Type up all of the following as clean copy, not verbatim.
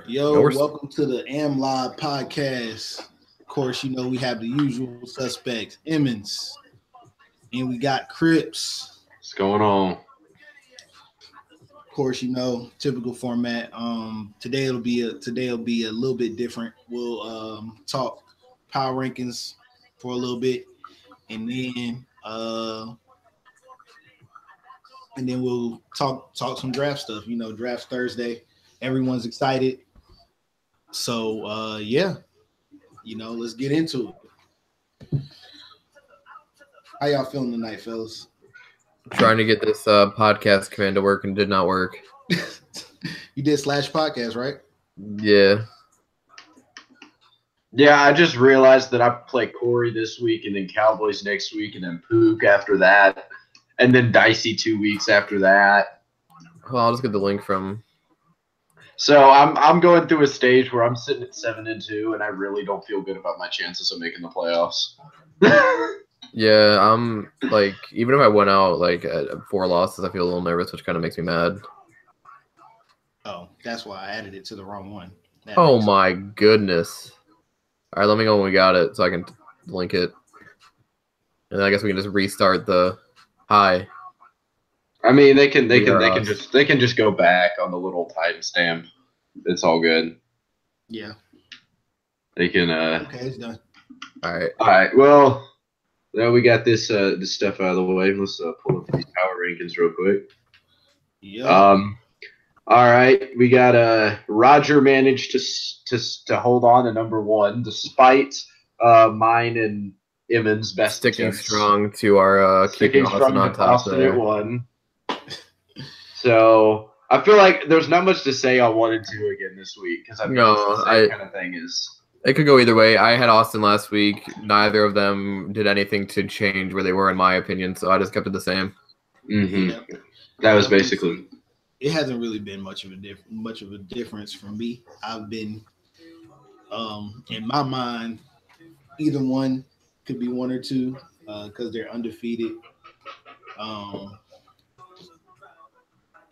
Yo, welcome to the AMLoB Podcast. Of course, we have the usual suspects, Emmons, and we got Crips. What's going on? Of course, typical format. Today will be a little bit different. We'll talk power rankings for a little bit, and then we'll talk some draft stuff. Draft Thursday. Everyone's excited. So let's get into it. How y'all feeling tonight, fellas? Trying to get this podcast command to work and did not work. You did /podcast, right? Yeah. Yeah, I just realized that I play Corey this week and then Cowboys next week and then Pook after that. And then Dicey 2 weeks after that. Well, I'll just get the link from. So I'm going through a stage where I'm sitting at 7-2, and I really don't feel good about my chances of making the playoffs. Yeah, I'm like, even if I went out like at 4 losses, I feel a little nervous, which kind of makes me mad. Oh, that's why I added it to the wrong one. Oh my goodness! All right, let me know when we got it so I can link it, and then I guess we can just restart the hi. I mean, they can just go back on the little timestamp. It's all good. Yeah. They can. Okay, it's done. All right. All right. Well, now we got this stuff out of the way. Let's pull up these power rankings real quick. Yeah. All right. We got Roger managed to hold on to number 1 despite mine and Emmons' best sticking attempts. strong to our keeping Austin on top there. One. So I feel like there's not much to say on 1 and 2 again this week because kind of thing is. It could go either way. I had Austin last week. Neither of them did anything to change where they were, in my opinion. So I just kept it the same. Mm-hmm. Yeah. That was basically. It hasn't really been much of a difference for me. I've been, in my mind, either one could be 1 or 2 because they're undefeated.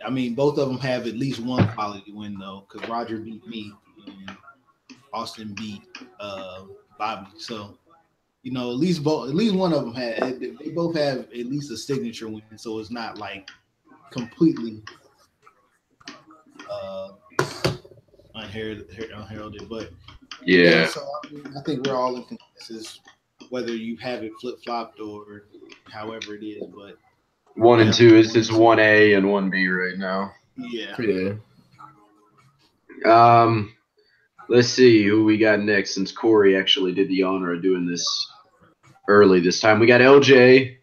I mean, both of them have at least one quality win though, because Roger beat me and Austin beat Bobby. So, at least one of them they both have at least a signature win. So it's not like completely unheralded. But yeah. So I think we're all in consensus, whether you have it flip flopped or however it is, but. 1 and 2 is 1A and 1B right now. Yeah. Let's see who we got next since Corey actually did the honor of doing this early this time. We got LJ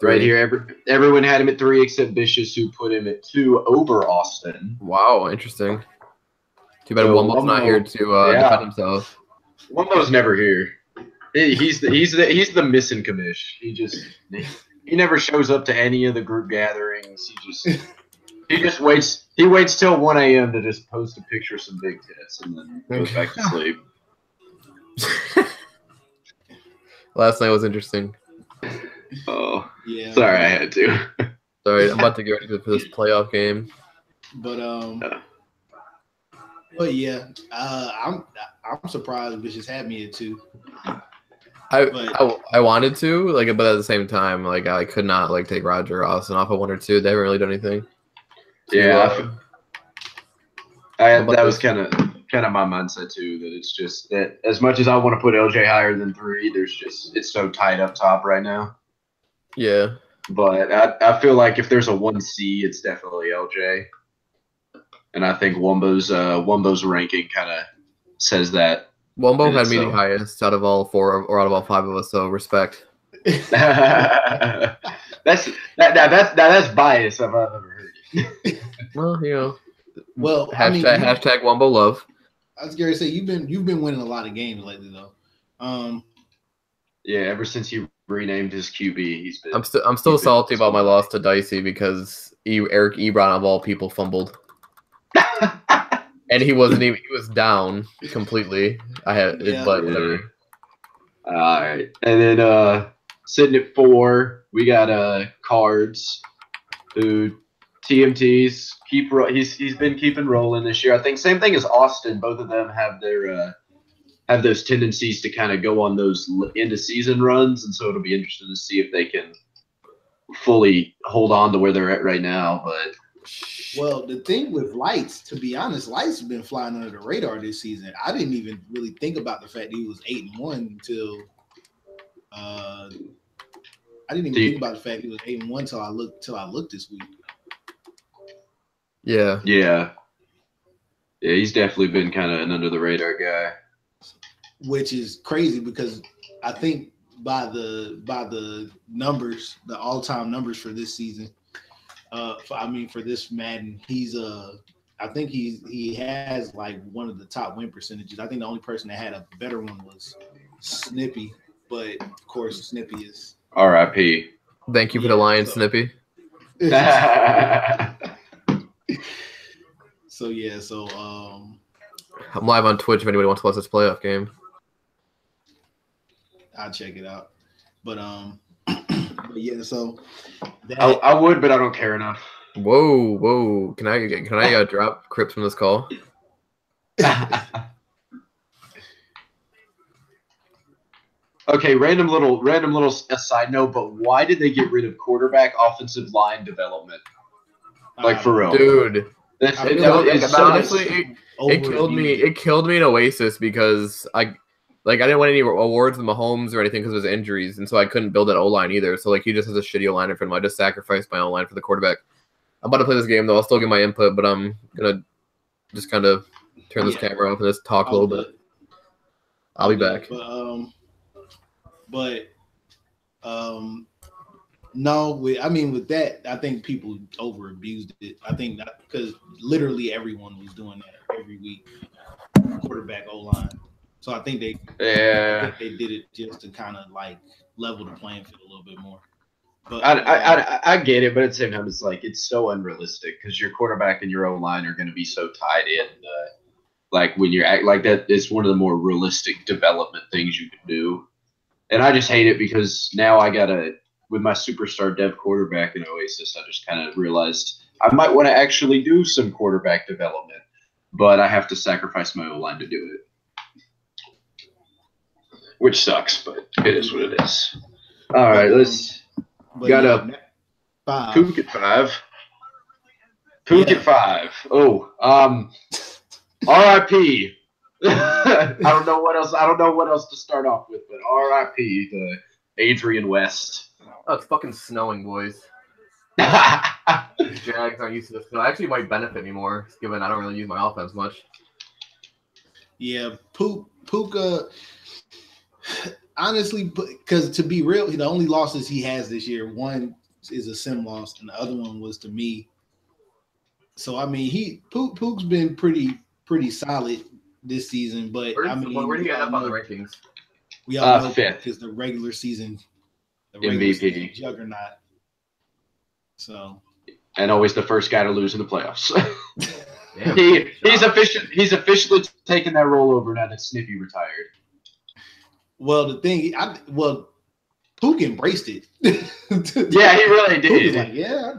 right here. Everyone had him at 3 except Vicious, who put him at 2 over Austin. Wow, interesting. Too bad Wumbo's not here to defend himself. Wumbo's never here. He's the missing commish. He never shows up to any of the group gatherings. He just waits. He waits till 1 a.m. to just post a picture of some big tits and then goes back to sleep. Last night was interesting. Oh, yeah. Sorry, I had to. Sorry, I'm about to get ready for this playoff game. But yeah, I'm surprised Vicious had me at 2. I wanted to, but at the same time, I could not take Roger or Austin off of 1 or 2. They haven't really done anything. Yeah, that was kind of my mindset too. That it's just that as much as I want to put LJ higher than 3, it's so tight up top right now. Yeah, but I feel like if there's a 1C, it's definitely LJ, and I think Wumbo's ranking kind of says that. Wumbo had me the highest out of all 4 or out of all 5 of us, so respect. that's bias I've ever heard. Well, hashtag Wumbo love. I was going to say you've been winning a lot of games lately though. Yeah, ever since he renamed his QB, he's been. I'm still salty about my loss to Dicey because Eric Ebron of all people fumbled. And he wasn't even. He was down completely. But whatever. All right, and then sitting at 4, we got Cards, who TMTs he's been keeping rolling this year. I think same thing as Austin. Both of them have their have those tendencies to kind of go on those end of season runs, and so it'll be interesting to see if they can fully hold on to where they're at right now. But well, the thing with Lights, to be honest, Lights have been flying under the radar this season. I didn't even really think about the fact that he was 8-1 until I didn't even think about the fact he was 8-1 till I looked this week. Yeah. Yeah, he's definitely been kind of an under the radar guy. Which is crazy because I think by the numbers, the all-time numbers for this season, for this Madden, he's I think he has like one of the top win percentages. I think the only person that had a better one was Snippy, but of course Snippy is R.I.P. Thank you for the line, Snippy. So I'm live on Twitch if anybody wants to watch this playoff game. I'll check it out. But yeah, so I would, but I don't care enough. Whoa! Can I drop Crips from this call? Okay, random little side note, but why did they get rid of quarterback offensive line development? Like for real, dude. Honestly, it killed me. It killed me in Oasis because I didn't win any awards with Mahomes or anything because of his injuries, and so I couldn't build that O-line either. So he just has a shitty O-line in front of him. I just sacrificed my O-line for the quarterback. I'm about to play this game though. I'll still give my input, but I'm gonna just kind of turn this camera off and just talk a little bit. I'll be back. No, with that, I think people over abused it. I think that because literally everyone was doing that every week, quarterback O-line. So I think they did it just to kind of like level the playing field a little bit more. But I get it, but at the same time, it's like it's so unrealistic because your quarterback and your O-line are going to be so tied in. Like when you're like that, it's one of the more realistic development things you can do. And I just hate it because now I gotta. With my superstar dev quarterback in Oasis, I just kind of realized I might want to actually do some quarterback development, but I have to sacrifice my O-line to do it, which sucks, but it is what it is. All right, let's got a Pook at 5. Pook at 5. Oh, R.I.P. I don't know what else to start off with, but R.I.P. to Adrian West. Oh, it's fucking snowing, boys. Jags aren't used to this. So actually, it might benefit me more, given I don't really use my offense much. Yeah, Puka. Honestly, because to be real, the only losses he has this year, one is a sim loss, and the other one was to me. So I mean, Pook's been pretty solid this season, but where do you end up on the rankings? We all know fifth because the regular season. MVP juggernaut. So, and always the first guy to lose in the playoffs. Damn, he's officially taken that role over now that Snippy retired. Well, the thing, Pook embraced it. Yeah, he really did. Pook was like, yeah.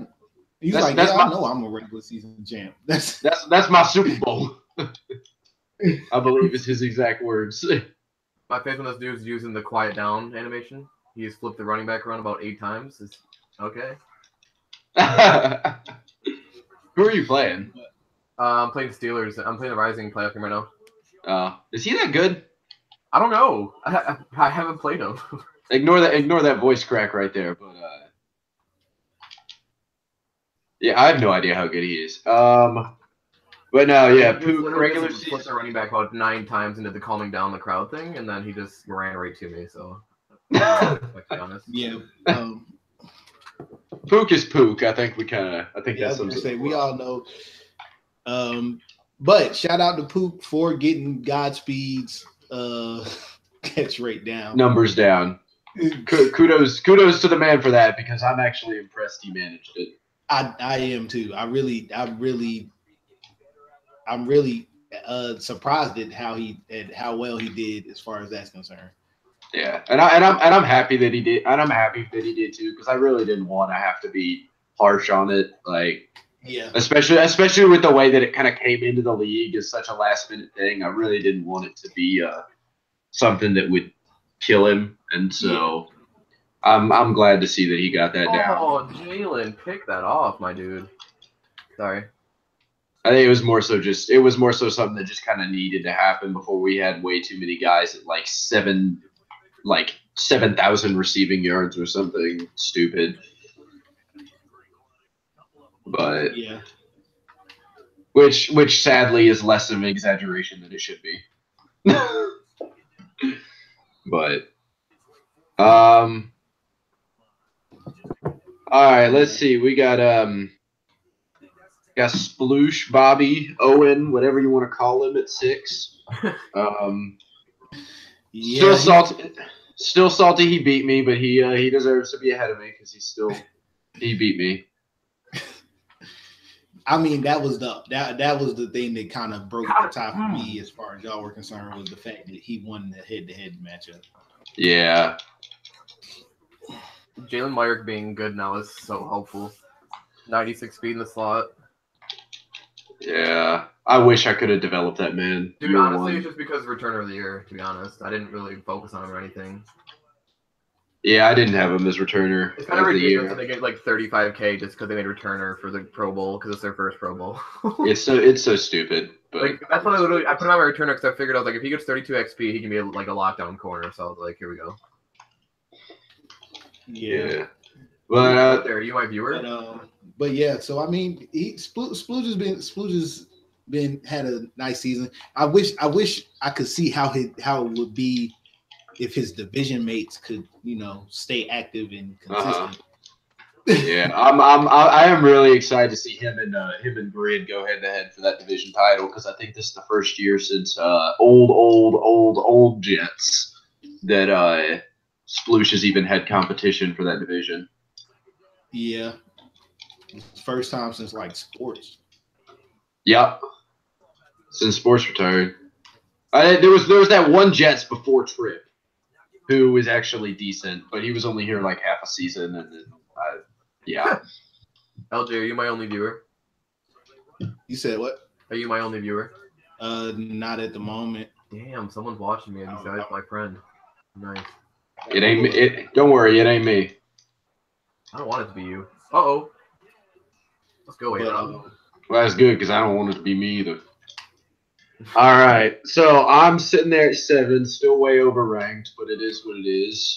He's like, yeah, I know I'm a regular season champ. That's my Super Bowl. I believe it's his exact words. My favorite one, this dude's using the quiet down animation. He's flipped the running back around about 8 times. It's okay. Who are you playing? I'm playing Steelers. I'm playing the Rising playoff game right now. Is he that good? I don't know. I haven't played him. Ignore that voice crack right there. But yeah, I have no idea how good he is. But no, yeah, Pook regular season. Flipped the running back about 9 times into the calming down the crowd thing, and then he just ran right to me. So. To be honest. Yeah. Pook is Pook. I think that's something to say. We all know. But shout out to Pook for getting Godspeed's catch rate down. Numbers down. Kudos to the man for that because I'm actually impressed he managed it. I am too. I'm really surprised at how well he did as far as that's concerned. Yeah, and I'm happy that he did, and I'm happy that he did too, because I really didn't want to have to be harsh on it. Like Yeah. Especially with the way that it kind of came into the league as such a last-minute thing. I really didn't want it to be something that would kill him, and so I'm glad to see that he got that down. Oh, Jalen, pick that off, my dude. Sorry. I think it was more so something that just kind of needed to happen before we had way too many guys at like 7,000 receiving yards or something stupid. But yeah, which sadly is less of an exaggeration than it should be. But all right, let's see. We got Sploosh, Bobby, Owen, whatever you want to call him at 6. yeah. Still salty he beat me, but he deserves to be ahead of me because he beat me. I mean, that was the thing that kind of broke the tie for me as far as y'all were concerned, was the fact that he won the head-to-head matchup. Yeah. Jalen Myrick being good now is so helpful. 96 speed in the slot. Yeah. I wish I could have developed that man. Dude, honestly, it's just because returner of the year, to be honest. I didn't really focus on him or anything. Yeah, I didn't have him as returner. It's kind of ridiculous that they get like $35K just because they made returner for the Pro Bowl because it's their first Pro Bowl. It's so stupid. But like that's what I put on my returner because I figured out like if he gets 32 XP, he can be like a lockdown corner. So I was like, here we go. Yeah. But are you my viewer? But yeah, so I mean, Splooge has had a nice season. I wish I could see how it would be if his division mates could, stay active and consistent. Yeah, I am really excited to see him and Grid go head to head for that division title because I think this is the first year since old Jets that Sploosh has even had competition for that division. Yeah, first time since like sports. Yep, since sports retired. There was that one Jets before Tripp who was actually decent, but he was only here like half a season, and then, yeah. LJ, are you my only viewer? You said what? Are you my only viewer? Not at the moment. Damn, someone's watching me. These guys, my friend. Nice. It ain't me. Don't worry, it ain't me. I don't want it to be you. Uh-oh. Let's go, Aiden. Well, that's good because I don't want it to be me either. All right, so I'm sitting there at 7, still way overranked, but it is what it is.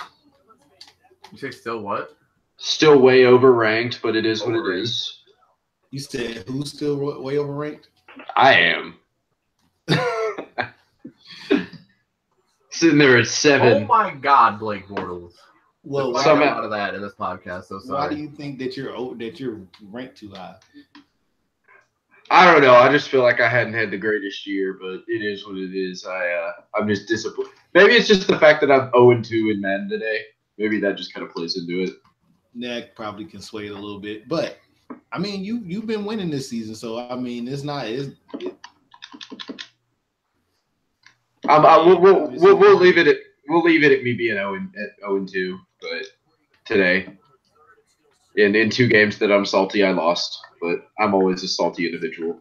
You say still what? Still way overranked, but it is what it is. You said who's still way overranked? I am. Sitting there at 7. Oh my God, Blake Bortles. Well, I got out of that in this podcast. So sorry. Why do you think that you're ranked too high? I don't know. I just feel like I hadn't had the greatest year, but it is what it is. I'm just disappointed. Maybe it's just the fact that I'm 0-2 in Madden today. Maybe that just kind of plays into it. That probably can sway it a little bit, but I mean, you've been winning this season, so I mean, it's not. We'll leave it at me being 0-2, but today, in 2 games that I'm salty, I lost. But I'm always a salty individual.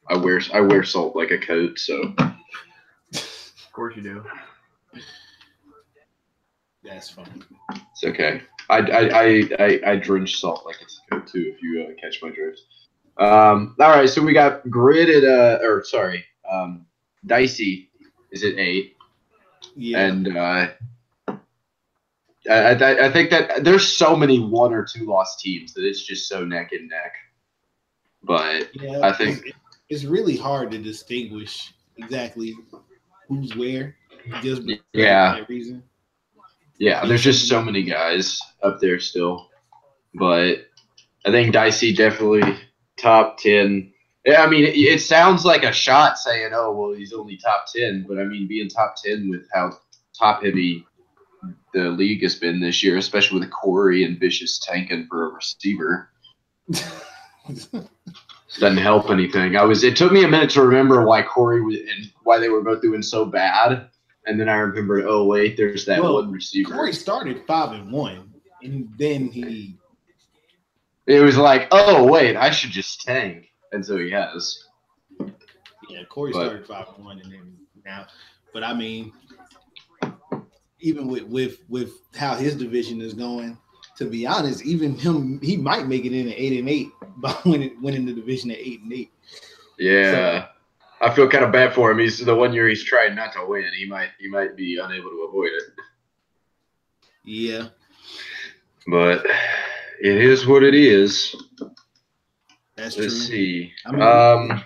I wear salt like a coat, so. Of course you do. That's funny. It's okay. I drench salt like it's a coat too. If you catch my drift. All right, so we got Grid at Dicey is at 8. Yeah. And I think that there's so many 1 or 2 loss teams that it's just so neck and neck. But yeah, I think it's really hard to distinguish exactly who's where. Just for that reason. Yeah, there's just so many guys up there still. But I think Dicey definitely top 10. Yeah, I mean, it sounds like a shot saying, oh, well, he's only top 10. But, I mean, being top 10 with how top-heavy the league has been this year, especially with Corey and Vicious tanking for a receiver, doesn't help anything. It took me a minute to remember why Corey and why they were both doing so bad. And then I remembered, oh, wait, there's that one receiver. Corey started 5-1, and then he It was like, oh wait, I should just tank, and so he has. Yeah, Corey started 5-1, and then now, but I mean, even with how his division is going, to be honest, even him, he might make it in at 8-8 by winning the division at 8-8. Yeah. So, I feel kind of bad for him. He's the one year he's trying not to win. He might be unable to avoid it. Yeah. But it is what it is. That's Let's true. see. I mean,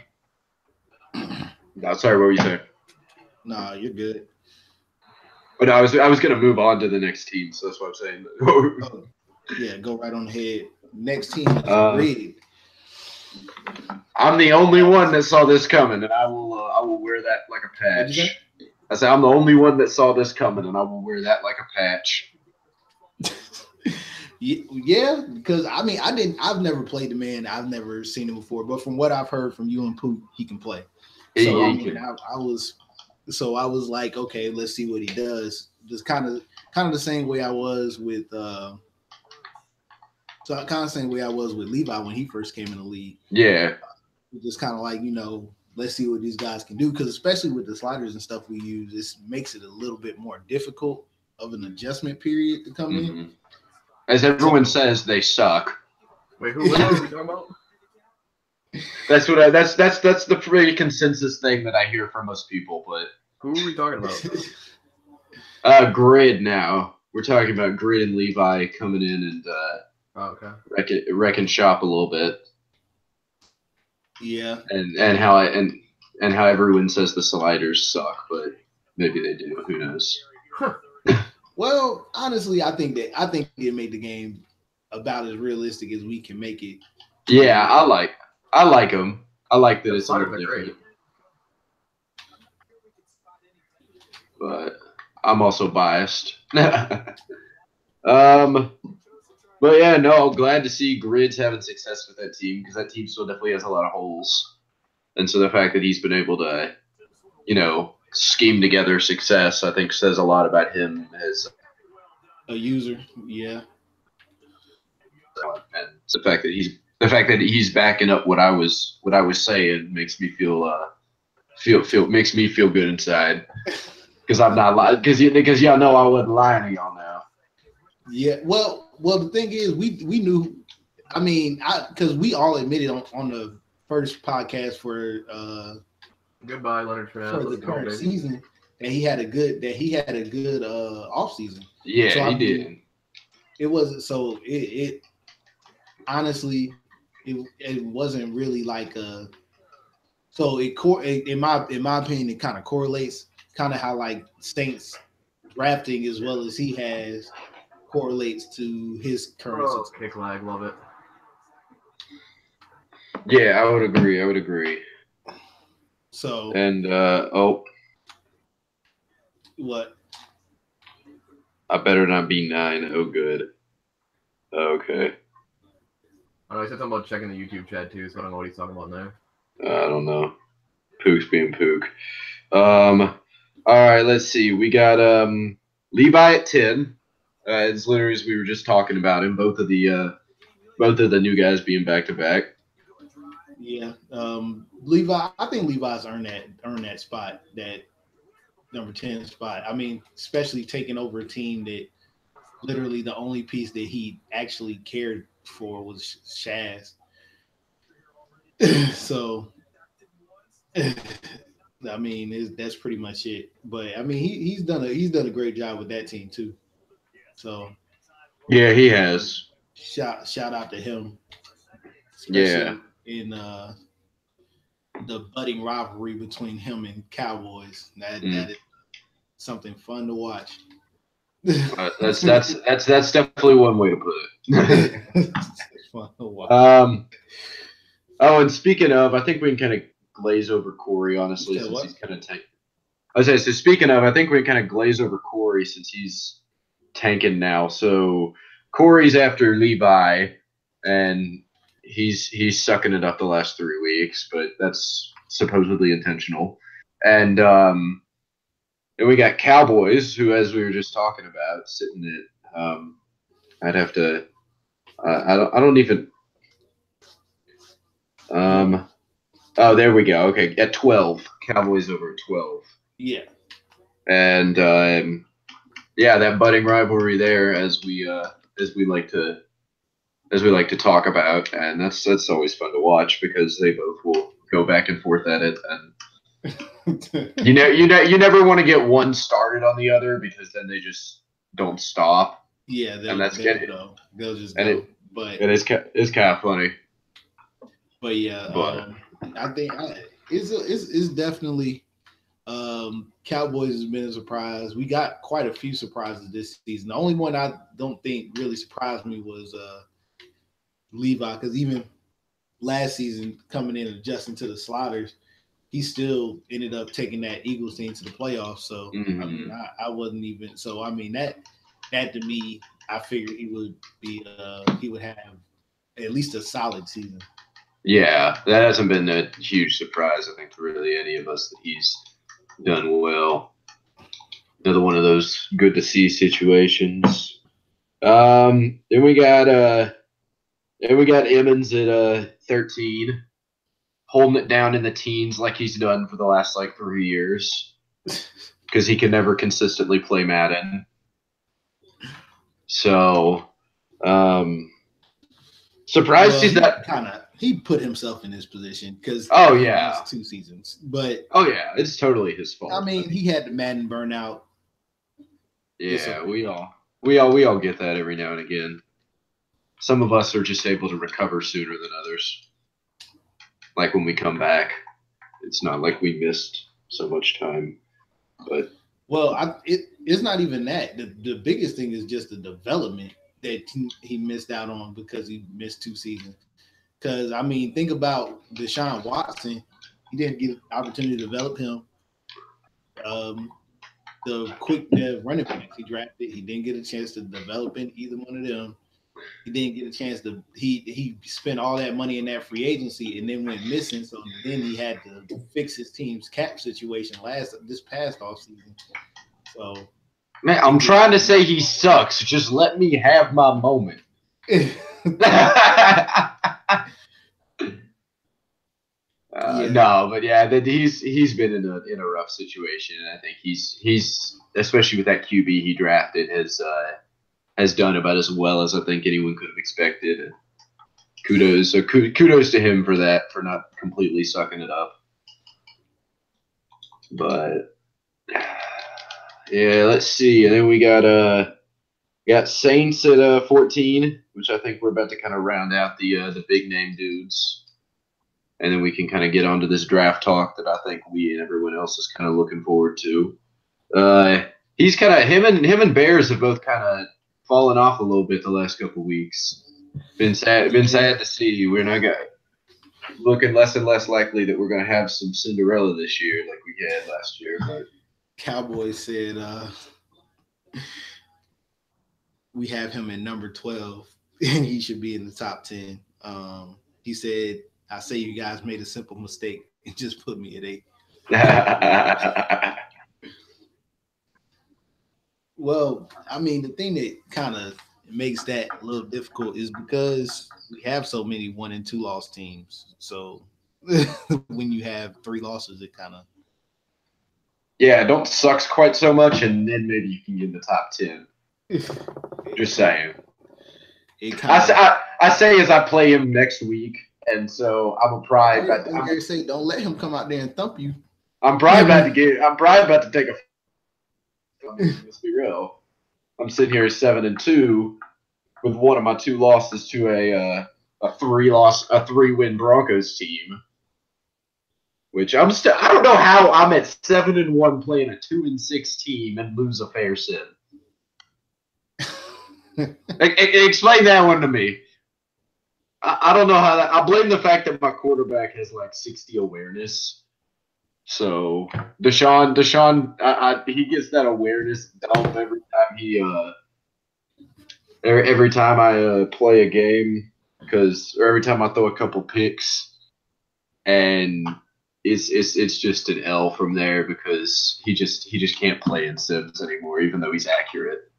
no, sorry, what were you saying? Nah, you're good. But no, I was gonna move on to the next team, so that's what I'm saying. Oh, yeah, go right on ahead. Next team is Grid. I'm the only one that saw this coming, and I will wear that like a patch. I said I'm the only one that saw this coming, and I will wear that like a patch. Yeah, because I mean, I've never played the man. I've never seen him before, but from what I've heard from you and Poop, he can play. So I mean, I was like, okay, let's see what he does. Just kind of the same way I was with Levi when he first came in the league. Yeah. Just kind of like, let's see what these guys can do, because especially with the sliders and stuff we use, this makes it a little bit more difficult of an adjustment period to come in. As everyone says, they suck. Wait, who are we talking about? That's the pretty consensus thing that I hear from most people. But who are we talking about? Grid now. We're talking about Grid and Levi coming in and wrecking shop a little bit. Yeah. And how everyone says the sliders suck, but maybe they do. Who knows? Well, honestly, I think it made the game about as realistic as we can make it. Yeah, I like them. I like that it's a little different. But I'm also biased. But yeah, no, I'm glad to see Grid's having success with that team, because that team still definitely has a lot of holes. And so the fact that he's been able to, scheme together success, I think says a lot about him as a user. Yeah. And the fact that he's backing up what I was saying makes me feel makes me feel good inside, because I'm not lying, because y'all know I wasn't lying to y'all now. Yeah. Well, the thing is, we knew. I mean, because we all admitted on the first podcast for goodbye Leonard Fournette for the current season that he had a good off season. Yeah, so, he did. It wasn't so. It honestly, it wasn't really like a. So in my opinion, it kind of correlates, kind of how like Saints drafting as well as he has correlates to his current kick lag, love it. Yeah, I would agree. So and what? I better not be 9. Oh, good. Okay. I said something about checking the YouTube chat too, so I don't know what he's talking about there. I don't know. Pook's being Pook. All right, let's see. We got Levi at 10. It's literally as we were just talking about him. Both of the new guys being back to back. Yeah. Levi. I think Levi's earned that spot, that number 10 spot. I mean, especially taking over a team that literally the only piece that he actually cared for was Shaz. So, I mean, that's pretty much it. But I mean, he's done a great job with that team too. So, yeah, he has. Shout out to him. Yeah. In the budding rivalry between him and Cowboys, that is something fun to watch. That's definitely one way to put it. Fun to watch. Oh, and speaking of, I think we can kind of glaze over Corey, honestly, since he's kind of tanking. I was saying, so speaking of, I think we can kind of glaze over Corey since he's tanking now. So Corey's after Levi, and he's sucking it up the last 3 weeks, but that's supposedly intentional. And we got Cowboys, who, as we were just talking about, sitting at I'd have to I don't even Oh, there we go. Okay, at 12, Cowboys over at 12. Yeah. And yeah, that budding rivalry there, as we like to talk about, and that's always fun to watch because they both will go back and forth at it, and you never want to get one started on the other because then they just don't stop. Yeah, they'll just go. But it's kind of funny. But yeah, I think it's definitely Cowboys has been a surprise. We got quite a few surprises this season. The only one I don't think really surprised me was Levi, because even last season coming in and adjusting to the sliders, he still ended up taking that Eagles team to the playoffs. So I mean, I wasn't even. So I mean that to me, I figured he would have at least a solid season. Yeah, that hasn't been a huge surprise, I think, to really any of us, that he's done well. Another one of those good to see situations. Then we got Emmons at 13, holding it down in the teens like he's done for the last 3 years, because he can never consistently play Madden. So, surprised he's that kind of. He put himself in this position because 2 seasons, but it's totally his fault. I mean, he had the Madden burnout. Yeah, we all get that every now and again. Some of us are just able to recover sooner than others. Like when we come back, it's not like we missed so much time. But it's not even that. The biggest thing is just the development that he missed out on because he missed 2 seasons. Because, I mean, think about Deshaun Watson. He didn't get an opportunity to develop him. The running backs he drafted, he didn't get a chance to develop in either one of them. He didn't get a chance to – he spent all that money in that free agency and then went missing. So then he had to fix his team's cap situation this past offseason. So – man, I'm trying to say he sucks. Just let me have my moment. No, but yeah, he's been in a rough situation, and I think he's especially with that QB he drafted has done about as well as I think anyone could have expected. And kudos to him for that, for not completely sucking it up. But yeah, let's see, and then we got Saints at 14, which I think we're about to kind of round out the big name dudes. And then we can kind of get onto this draft talk that I think we and everyone else is kind of looking forward to. He's kind of him and Bears have both kind of fallen off a little bit the last couple of weeks. Been sad to see. We're not looking less and less likely that we're going to have some Cinderella this year like we had last year. But Cowboys said we have him at number 12 and he should be in the top 10. He said, I say you guys made a simple mistake and just put me at 8. Well, I mean, the thing that kind of makes that a little difficult is because we have so many 1 and 2 loss teams. So when you have 3 losses, it kind of don't sucks quite so much, and then maybe you can get in the top 10. Just saying. I say as I play him next week. And so I'm probably about to say, don't let him come out there and thump you. I'm probably about to take a. Let's be real. I'm sitting here at 7-2 with one of my 2 losses to a 3-win Broncos team. Which I don't know how I'm at 7-1 playing a 2-6 team and lose a fair sin. Explain that one to me. I don't know how that. I blame the fact that my quarterback has 60 awareness. So Deshaun, he gets that awareness dump every time I play a game, or every time I throw a couple picks, and it's just an L from there because he just can't play in Sims anymore, even though he's accurate.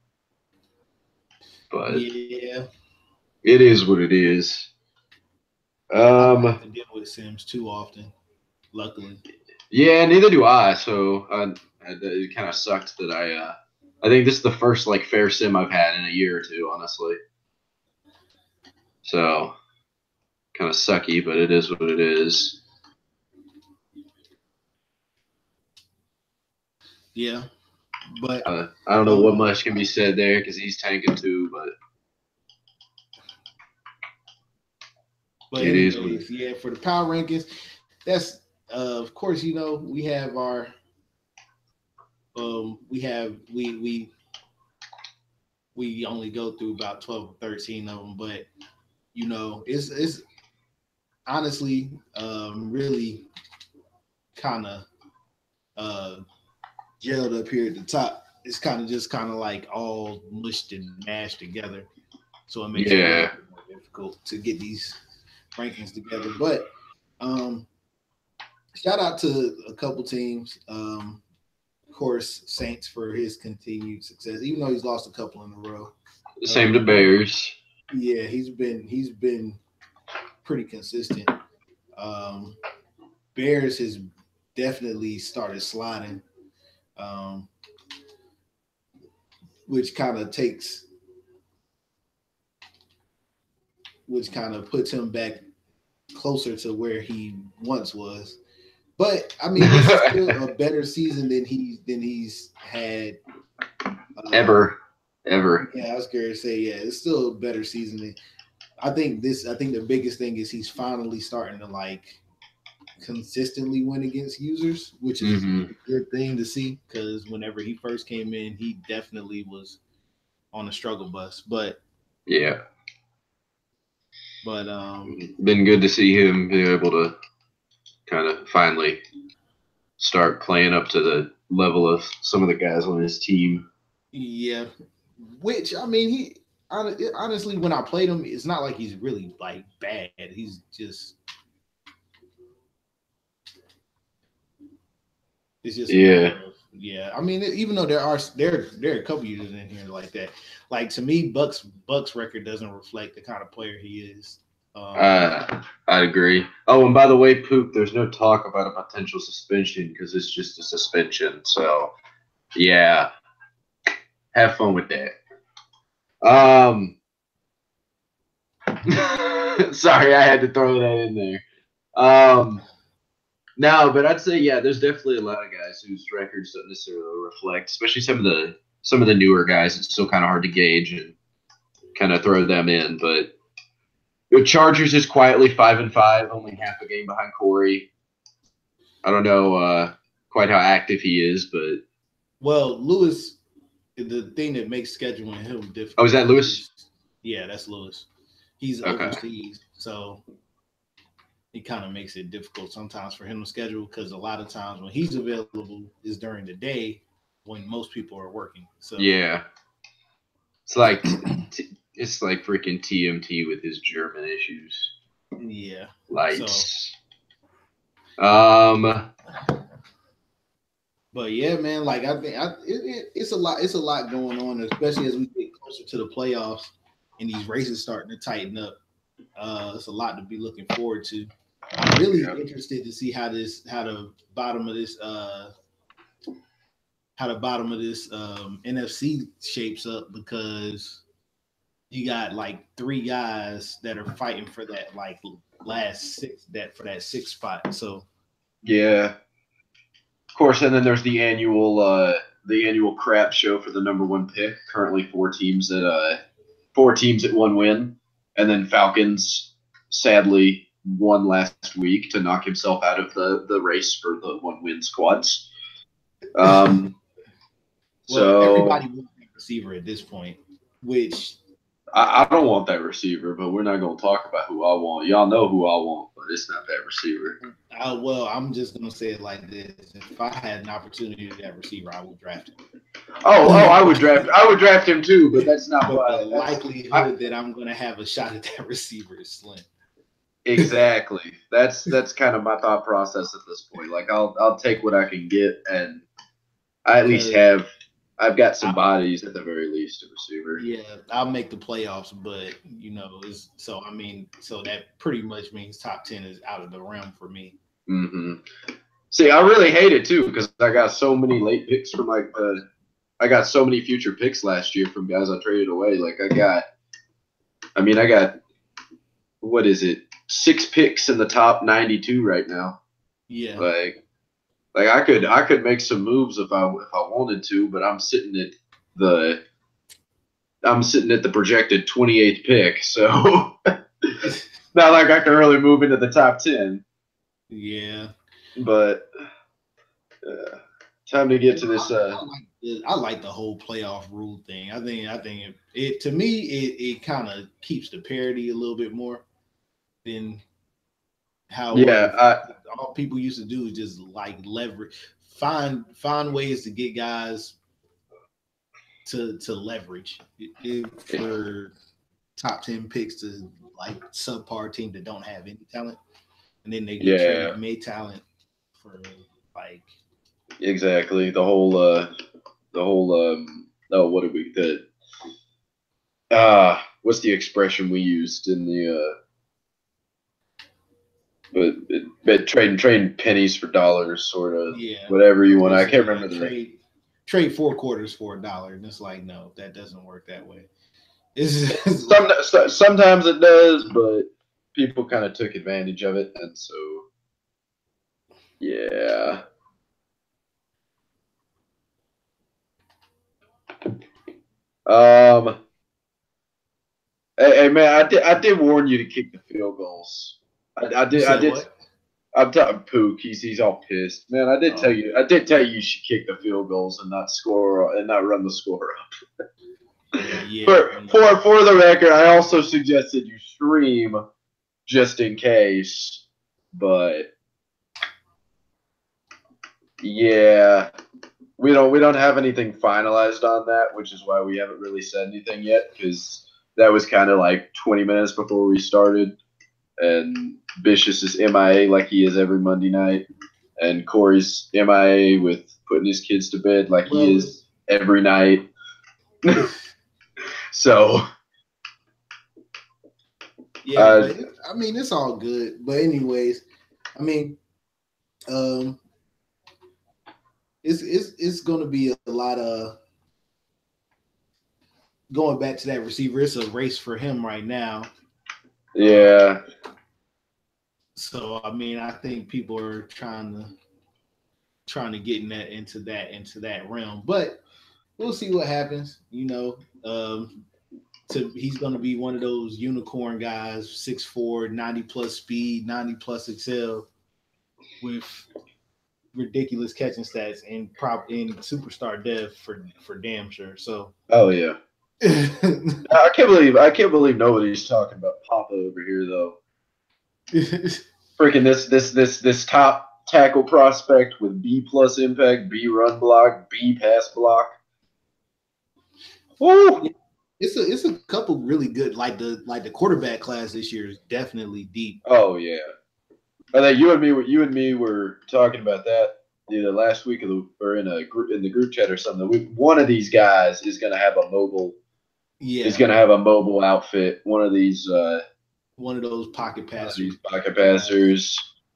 But yeah, it is what it is. I don't Um. have to deal with Sims too often, luckily. Yeah, neither do I. So it kind of sucked that I think this is the first like fair sim I've had in a year or two, honestly. So kind of sucky, but it is what it is. Yeah, but I don't know what much can be said there because he's tanking too, but it is what anyways, yeah, for the power rankings, that's of course, you know, we have our we only go through about 12 or 13 of them, but you know, it's honestly really kind of uh gelled up here at the top. It's kind of like all mushed and mashed together, so it makes it a little yeah. bit more difficult to get these rankings together. But um, shout out to a couple teams. Of course, Saints for his continued success, even though he's lost a couple in a row. Same to Bears. Yeah, he's been pretty consistent. Um, Bears has definitely started sliding, um, which kind of takes, which kind of puts him back closer to where he once was. But I mean, this is still a better season than he's had Ever. Yeah, I was going to say, yeah, it's still a better season. I think the biggest thing is he's finally starting to like consistently win against users, which is a good thing to see because whenever he first came in, he definitely was on a struggle bus. But Yeah. But Been good to see him be able to kind of finally start playing up to the level of some of the guys on his team. yeah, which I mean, honestly, when I played him, it's not like he's really like bad. He's just it's just a matter of yeah. I mean, even though there are a couple users in here like that. Like to me, Buck's record doesn't reflect the kind of player he is. I agree. Oh, and by the way, Poop, there's no talk about a potential suspension because it's just a suspension. So, yeah, have fun with that. Sorry, I had to throw that in there. No, but I'd say yeah, there's definitely a lot of guys whose records don't necessarily reflect, especially some of the newer guys. It's still kind of hard to gauge and kind of throw them in, but. The Chargers is quietly 5-5, only half a game behind Corey. I don't know quite how active he is, but well, Lewis, the thing that makes scheduling him difficult. Oh, is that Lewis? Yeah, that's Lewis. He's overseas, so it kind of makes it difficult sometimes for him to schedule because a lot of times when he's available is during the day when most people are working. So yeah, it's like freaking TMT with his German issues. Yeah, lights. But yeah, man, like I think it's a lot. It's a lot going on, especially as we get closer to the playoffs and these races starting to tighten up. It's a lot to be looking forward to. I'm really interested to see how the bottom of this NFC shapes up because you got like three guys that are fighting for that like for that sixth spot. So yeah, of course, and then there's the annual crap show for the number one pick. Currently, four teams at one win, and then Falcons sadly won last week to knock himself out of the race for the one win squads. So everybody wants a receiver at this point, which I don't want that receiver, but we're not going to talk about who I want. Y'all know who I want, but it's not that receiver. Well, I'm just going to say it like this: if I had an opportunity to that receiver, I would draft him. I would draft him too, but that's not what the likelihood that I'm going to have a shot at that receiver is slim. Exactly. That's kind of my thought process at this point. Like I'll take what I can get, and I at least have I've got some bodies at the very least at receiver. Yeah, I'll make the playoffs, but so that pretty much means top 10 is out of the realm for me. Mm-hmm. See, I really hate it too because I got so many late picks from I got so many future picks last year from guys I traded away. Like I got what is it? 6 picks in the top 92 right now. Yeah. Like I could make some moves if I wanted to, but I'm sitting at the projected 28th pick, so not like I can really move into the top 10. Yeah. But time to get to this. I like the whole playoff rule thing. I think it to me it kind of keeps the parity a little bit more than how all people used to do is just like leverage, find ways to get guys to leverage for top 10 picks to like subpar team that don't have any talent, and then they get made talent for like exactly the whole what did we what's the expression we used in the but trading pennies for dollars, sort of. Yeah, whatever you want. I can't remember the trade 4 quarters for $1, and it's like, no, that doesn't work that way. Sometimes it does, but people kind of took advantage of it, and so yeah. Hey man, I did warn you to kick the field goals. I did. What? I'm talking Pook. He's all pissed, man. I did tell you you should kick the field goals and not score and not run the score up. Yeah. For the record, I also suggested you stream just in case, but yeah, we don't have anything finalized on that, which is why we haven't really said anything yet, because that was kind of like 20 minutes before we started. And Bishop's is MIA like he is every Monday night. And Corey's MIA with putting his kids to bed like he is every night. So. Yeah, I mean, it's all good. But anyways, I mean, it's going to be a lot of going back to that receiver. It's a race for him right now. Yeah. So I mean, I think people are trying to get into that realm, but we'll see what happens. You know, he's going to be one of those unicorn guys, 6'4", 90 plus speed, 90 plus excel, with ridiculous catching stats and in superstar depth for damn sure. So. Oh yeah. I can't believe nobody's talking about Papa over here though. Freaking this top tackle prospect with B+ impact, B run block, B pass block. Woo! It's a couple really good, like the quarterback class this year is definitely deep. Oh yeah. I think you and me were talking about that either last week or in the group chat or something. One of these guys is going to have a mobile. Yeah. He's going to have a mobile outfit. One of those pocket passers.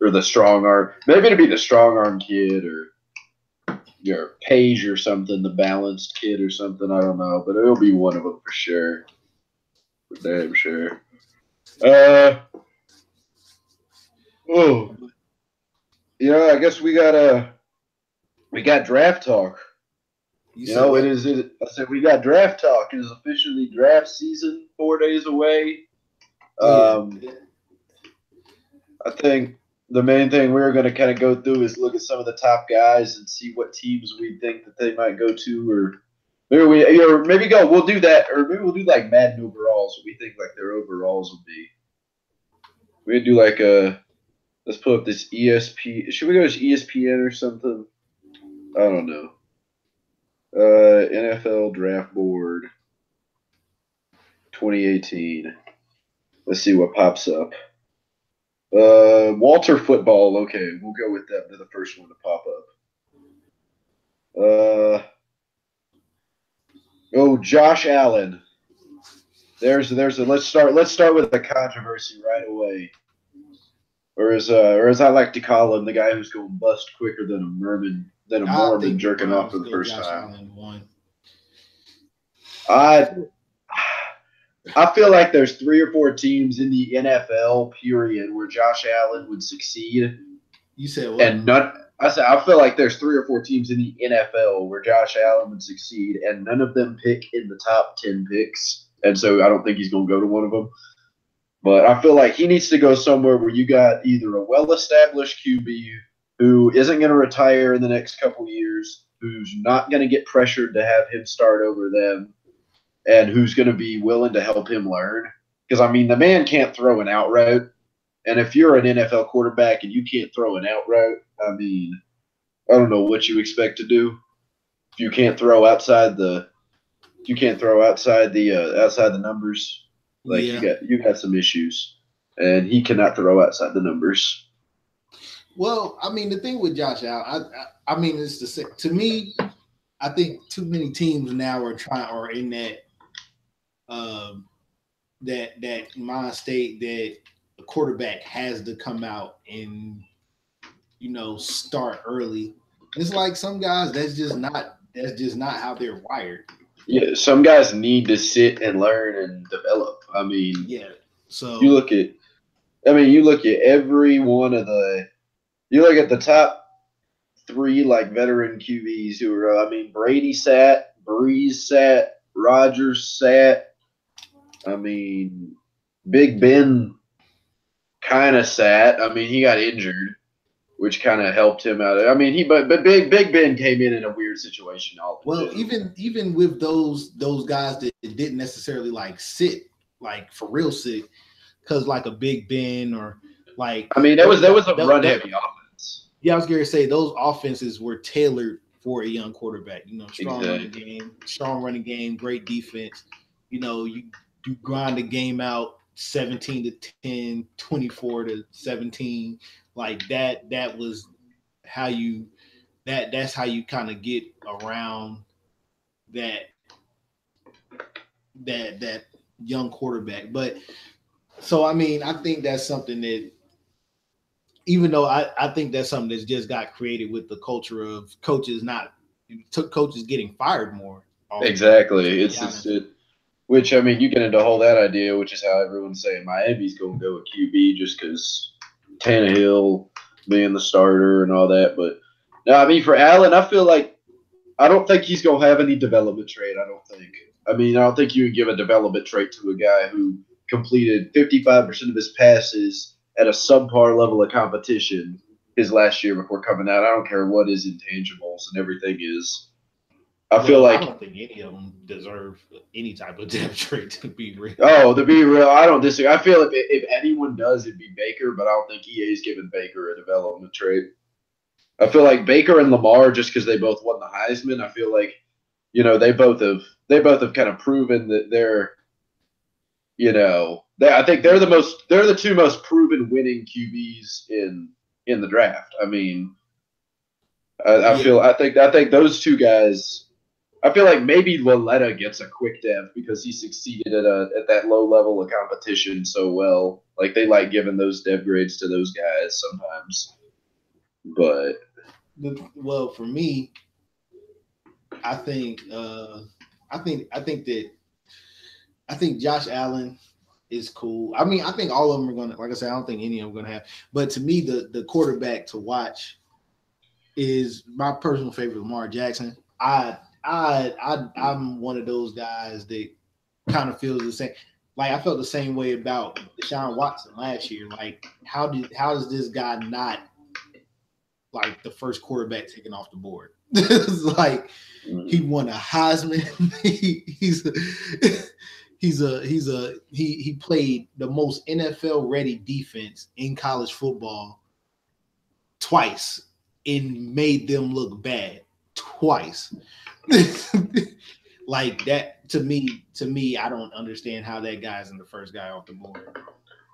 Or the strong arm. Maybe it'll be the strong arm kid or your Page or something, the balanced kid or something. I don't know, but it'll be one of them for sure. For damn sure. I guess we got draft talk. I said we got draft talk. It is officially draft season, 4 days away. I think the main thing we're going to kind of go through is look at some of the top guys and see what teams we think that they might go to, or we'll do that, or maybe we'll do like Madden overalls. What we think like their overalls will be. We do like let's pull up this ESP. Should we go to ESPN or something? I don't know. NFL Draft Board 2018. Let's see what pops up. Walter Football. Okay, we'll go with that. They're the first one to pop up. Oh, Josh Allen. Let's start with the controversy right away. Or as I like to call him, the guy who's going bust quicker than a I Mormon think the jerking off Browns for the go first Josh time. Allen one. I feel like there's 3 or 4 teams in the NFL period where Josh Allen would succeed. You said what? And I feel like there's 3 or 4 teams in the NFL where Josh Allen would succeed, and none of them pick in the top 10 picks. And so I don't think he's going to go to one of them. But I feel like he needs to go somewhere where you got either a well-established QB who isn't going to retire in the next couple years, who's not going to get pressured to have him start over them, and who's going to be willing to help him learn. Because, I mean, the man can't throw an out route. And if you're an NFL quarterback and you can't throw an out route, I mean, I don't know what you expect to do. If you can't throw outside the outside the numbers, like you got some issues. And he cannot throw outside the numbers. Well, I mean, the thing with Josh Allen, I mean, it's the same. To me, I think too many teams now are in that that mind state that a quarterback has to come out and start early. It's like some guys that's just not how they're wired. Yeah, some guys need to sit and learn and develop. I mean, yeah. So you look at every one of the. You look at the top 3 like veteran QBs who are. I mean, Brady sat, Breeze sat, Rodgers sat. I mean, Big Ben kind of sat. I mean, he got injured, which kind of helped him out. I mean, but Big Ben came in a weird situation. Even with those guys that didn't necessarily like sit like for real sit, because like a Big Ben or like there was a run heavy offense. Yeah, I was going to say those offenses were tailored for a young quarterback. Strong running game, great defense. You grind the game out 17 to 10, 24 to 17. Like that was how you that's how you kind of get around that young quarterback. But so I mean, I think that's something that even though I think that's something that's just got created with the culture of coaches getting fired more. Exactly. It's just which, I mean, you get into whole that idea, which is how everyone's saying Miami's going to go with QB just because Tannehill being the starter and all that. But, no, I mean, for Allen, I feel like I don't think he's going to have any development trait, I don't think. I mean, I don't think you would give a development trait to a guy who completed 55% of his passes at a subpar level of competition his last year before coming out. I don't care what his intangibles and everything is. I feel like I don't think any of them deserve any type of depth trait to be real. Oh, to be real, I don't disagree. I feel if anyone does, it'd be Baker, but I don't think EA's given Baker a development trait. I feel like Baker and Lamar, just because they both won the Heisman, I feel like they both have kind of proven that they're I think they're the 2 most proven winning QBs in the draft. I mean, I think those 2 guys. I feel like maybe Laletta gets a quick dev because he succeeded at that low level of competition so well. Like they like giving those dev grades to those guys sometimes. But for me, I think Josh Allen is cool. I mean, I think all of them are gonna, like I said, I don't think any of them are gonna have. But to me, the quarterback to watch is my personal favorite, Lamar Jackson. I'm one of those guys that kind of feels the same. Like I felt the same way about Deshaun Watson last year. Like how does this guy not like the first quarterback taken off the board? It's like he won a Heisman. He played the most NFL ready defense in college football twice and made them look bad twice. Like that to me, I don't understand how that guy's in the first guy off the board.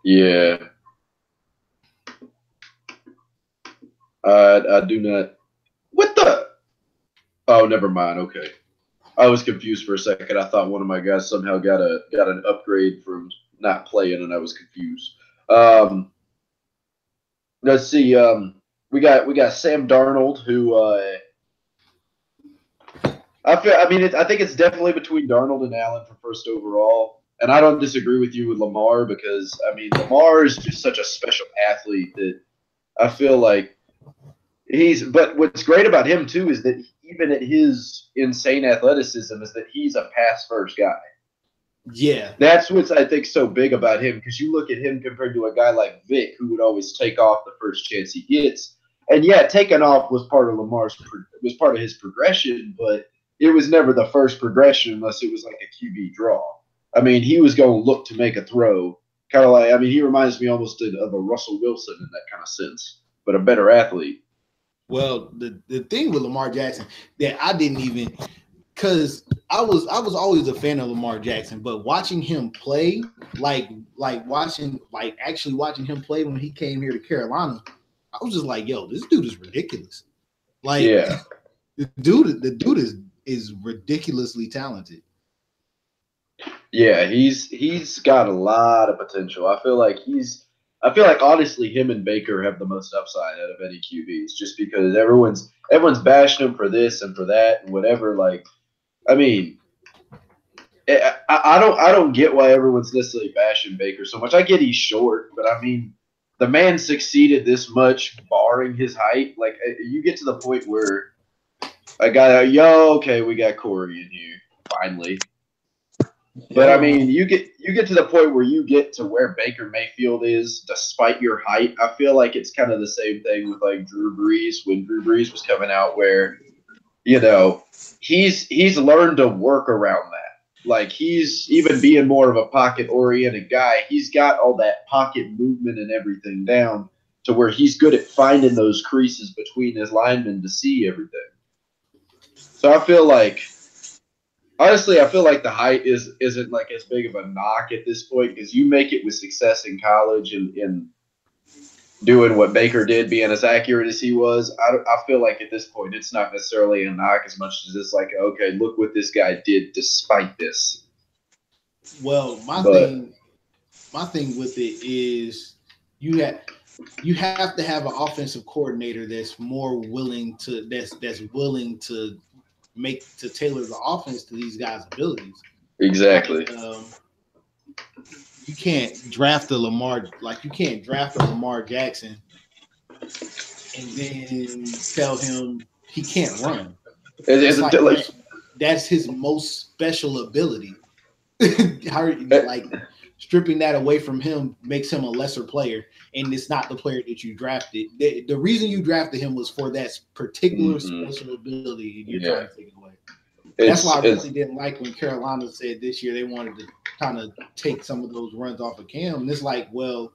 Yeah. I do not. What the? Oh, never mind. Okay. I was confused for a second. I thought one of my guys somehow got an upgrade from not playing, and I was confused. Let's see. We got Sam Darnold, who I think it's definitely between Darnold and Allen for first overall. And I don't disagree with you with Lamar because Lamar is just such a special athlete that I feel like but what's great about him too is that even at his insane athleticism is that he's a pass first guy. Yeah. That's what's I think so big about him because you look at him compared to a guy like Vic who would always take off the first chance he gets. And yeah, taking off was part of his progression, but it was never the first progression unless it was like a QB draw. I mean, he was going to look to make a throw. Kind of like, he reminds me almost of a Russell Wilson in that kind of sense, but a better athlete. Well, the thing with Lamar Jackson that I didn't even because I was always a fan of Lamar Jackson, but watching him play, actually watching him play when he came here to Carolina, I was just like, yo, this dude is ridiculous. Like, yeah. the dude is ridiculously talented. Yeah, he's got a lot of potential. I feel like honestly him and Baker have the most upside out of any QBs just because everyone's bashing him for this and for that and whatever. Like, I don't get why everyone's necessarily bashing Baker so much. I get he's short, but the man succeeded this much barring his height. Like, you get to the point where a guy, okay, we got Corey in here finally. But you get to the point where you get to where Baker Mayfield is, despite your height. I feel like it's kind of the same thing with like Drew Brees when Drew Brees was coming out, where he's learned to work around that. Like he's even being more of a pocket oriented guy. He's got all that pocket movement and everything down to where he's good at finding those creases between his linemen to see everything. So I feel like. Honestly, I feel like the height isn't like as big of a knock at this point because you make it with success in college and doing what Baker did, being as accurate as he was. I feel like at this point it's not necessarily a knock as much as it's like, okay, look what this guy did despite this. Well, my thing with it is you have to have an offensive coordinator that's willing to tailor the offense to these guys' abilities. Exactly. You can't draft a Lamar Jackson and then tell him he can't run. That's his most special ability. Stripping that away from him makes him a lesser player, and it's not the player that you drafted. The reason you drafted him was for that particular special ability, and you're trying to take it away. That's why I really didn't like when Carolina said this year they wanted to kind of take some of those runs off of Cam. And it's like, well,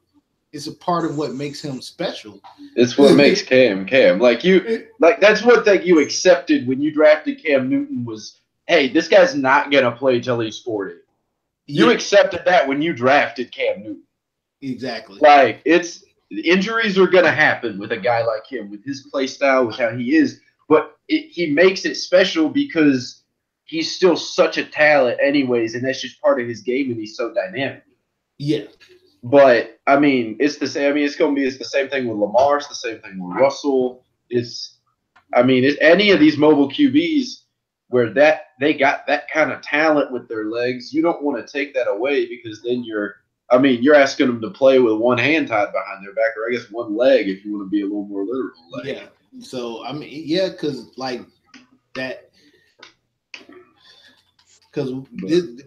it's a part of what makes him special. It's what makes Cam. That's one thing you accepted when you drafted Cam Newton was, hey, this guy's not gonna play till he's 40. You accepted that when you drafted Cam Newton. Exactly. Like, injuries are going to happen with a guy like him, with his play style, with how he is. But he makes it special because he's still such a talent anyways, and that's just part of his game, and he's so dynamic. Yeah. But, it's the same. It's the same thing with Lamar. It's the same thing with Russell. It's any of these mobile QBs where they got that kind of talent with their legs, you don't want to take that away because then you're asking them to play with one hand tied behind their back, or I guess one leg if you want to be a little more literal. Yeah. So because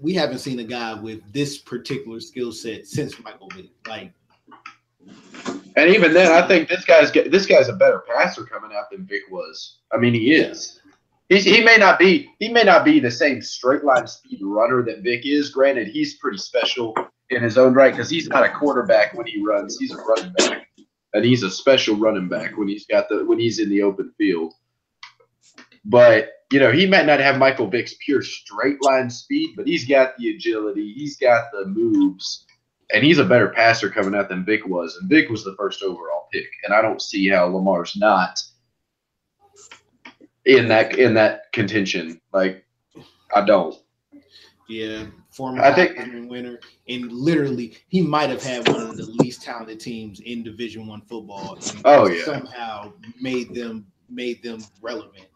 we haven't seen a guy with this particular skill set since Michael Vick. And even then, I think this guy's a better passer coming out than Vick was. He is. He may not be the same straight line speed runner that Vic is. Granted, he's pretty special in his own right because he's not a quarterback when he runs. He's a running back, and he's a special running back when he's in the open field. But he might not have Michael Vick's pure straight line speed, but he's got the agility, he's got the moves, and he's a better passer coming out than Vic was. And Vic was the first overall pick, and I don't see how Lamar's not in that contention. Like, I don't. Yeah, former I think Heisman winner, and literally he might have had one of the least talented teams in Division I football, and Oh yeah. somehow made them relevant.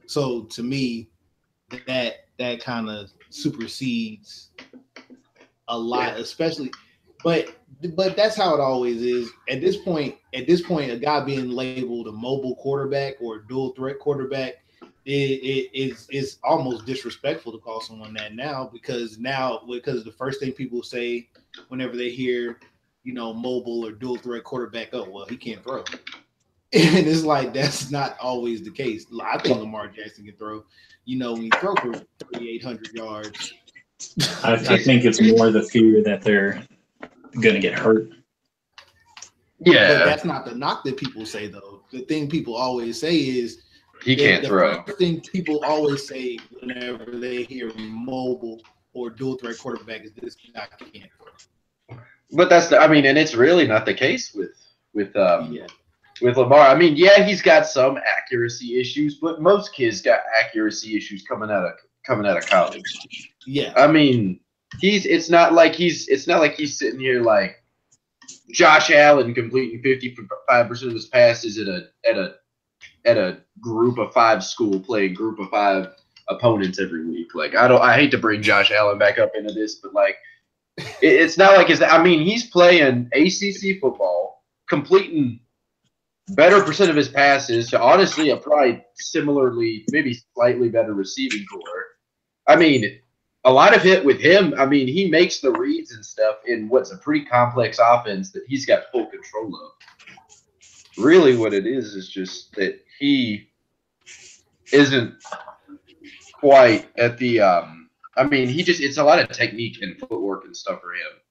So to me, that kind of supersedes a lot, especially. But that's how it always is. At this point, a guy being labeled a mobile quarterback or a dual threat quarterback, it's almost disrespectful to call someone that now because the first thing people say whenever they hear, mobile or dual threat quarterback, oh well, he can't throw. And it's like that's not always the case. I think Lamar Jackson can throw. When you throw for 3,800 yards. I think it's more the fear that they're going to get hurt. Yeah. But that's not the knock that people say, though. The thing people always say is he can't throw. The thing people always say whenever they hear mobile or dual threat quarterback is this guy can't throw. But and it's really not the case with Lamar. I mean, yeah, he's got some accuracy issues, but most kids got accuracy issues coming out of college. Yeah. I mean, it's not like he's sitting here like Josh Allen completing 55% of his passes at a group of 5 school playing group of 5 opponents every week. Like I hate to bring Josh Allen back up into this, but like it's not like he's playing ACC football, completing better percent of his passes to honestly a probably similarly, maybe slightly better receiving core. I mean, a lot of it with him, he makes the reads and stuff in what's a pretty complex offense that he's got full control of. Really what it is just that he isn't quite at the it's a lot of technique and footwork and stuff for him.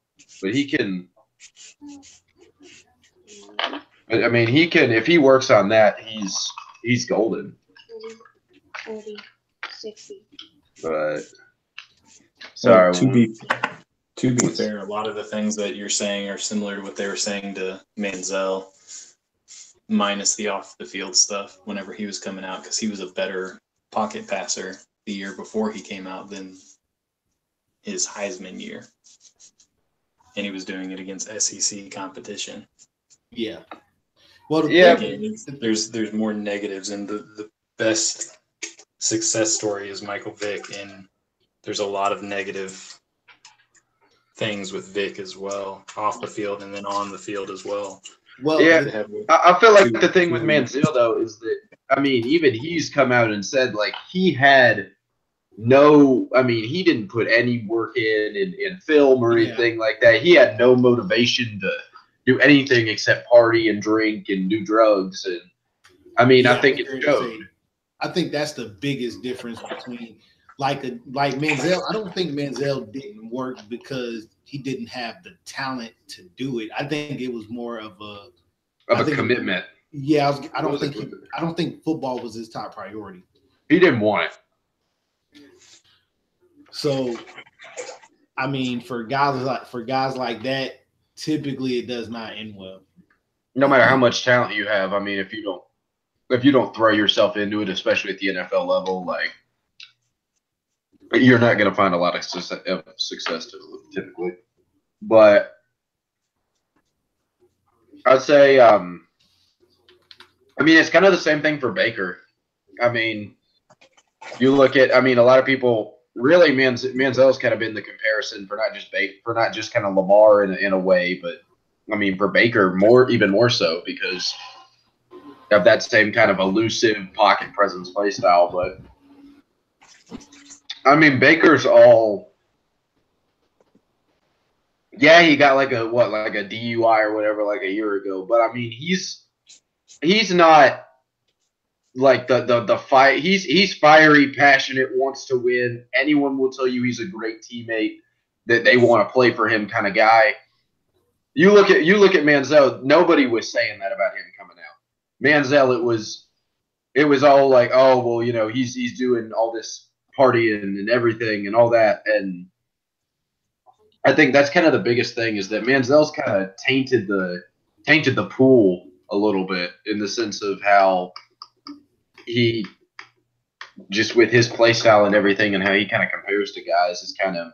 But he can if he works on that, he's golden. 40, 60. But sorry. To be fair, a lot of the things that you're saying are similar to what they were saying to Manziel, minus the off the field stuff whenever he was coming out, because he was a better pocket passer the year before he came out than his Heisman year. And he was doing it against SEC competition. Yeah. Well, there's more negatives, and the best success story is Michael Vick, and there's a lot of negative things with Vick as well, off the field and then on the field as well. Well, yeah, I feel like the thing with Manziel though is that even he's come out and said like he had he didn't put any work in film or anything like that. He had no motivation to do anything except party and drink and do drugs. And I think it showed. I think that's the biggest difference between like Manziel. I don't think Manziel didn't work because he didn't have the talent to do it. I think it was more of a commitment. I don't think football was his top priority. He didn't want it. So, for guys like that, typically it does not end well. No matter how much talent you have, if you don't throw yourself into it, especially at the NFL level, like you're not going to find a lot of success typically. But I'd say, it's kind of the same thing for Baker. You look at, a lot of people. Really, Manziel's kind of been the comparison for not just kind of Lamar in a way, but for Baker even more so because of that same kind of elusive pocket presence play style. But Baker's all, yeah, he got like a DUI or whatever like a year ago, but he's not. Like the fight, he's fiery, passionate, wants to win. Anyone will tell you he's a great teammate, that they want to play for him kind of guy. You look at Manziel. Nobody was saying that about him coming out. Manziel, it was all like, oh well, he's doing all this partying and everything and all that. And I think that's kind of the biggest thing is that Manziel's kind of tainted the pool a little bit in the sense of how he just with his play style and everything and how he kind of compares to guys has kind of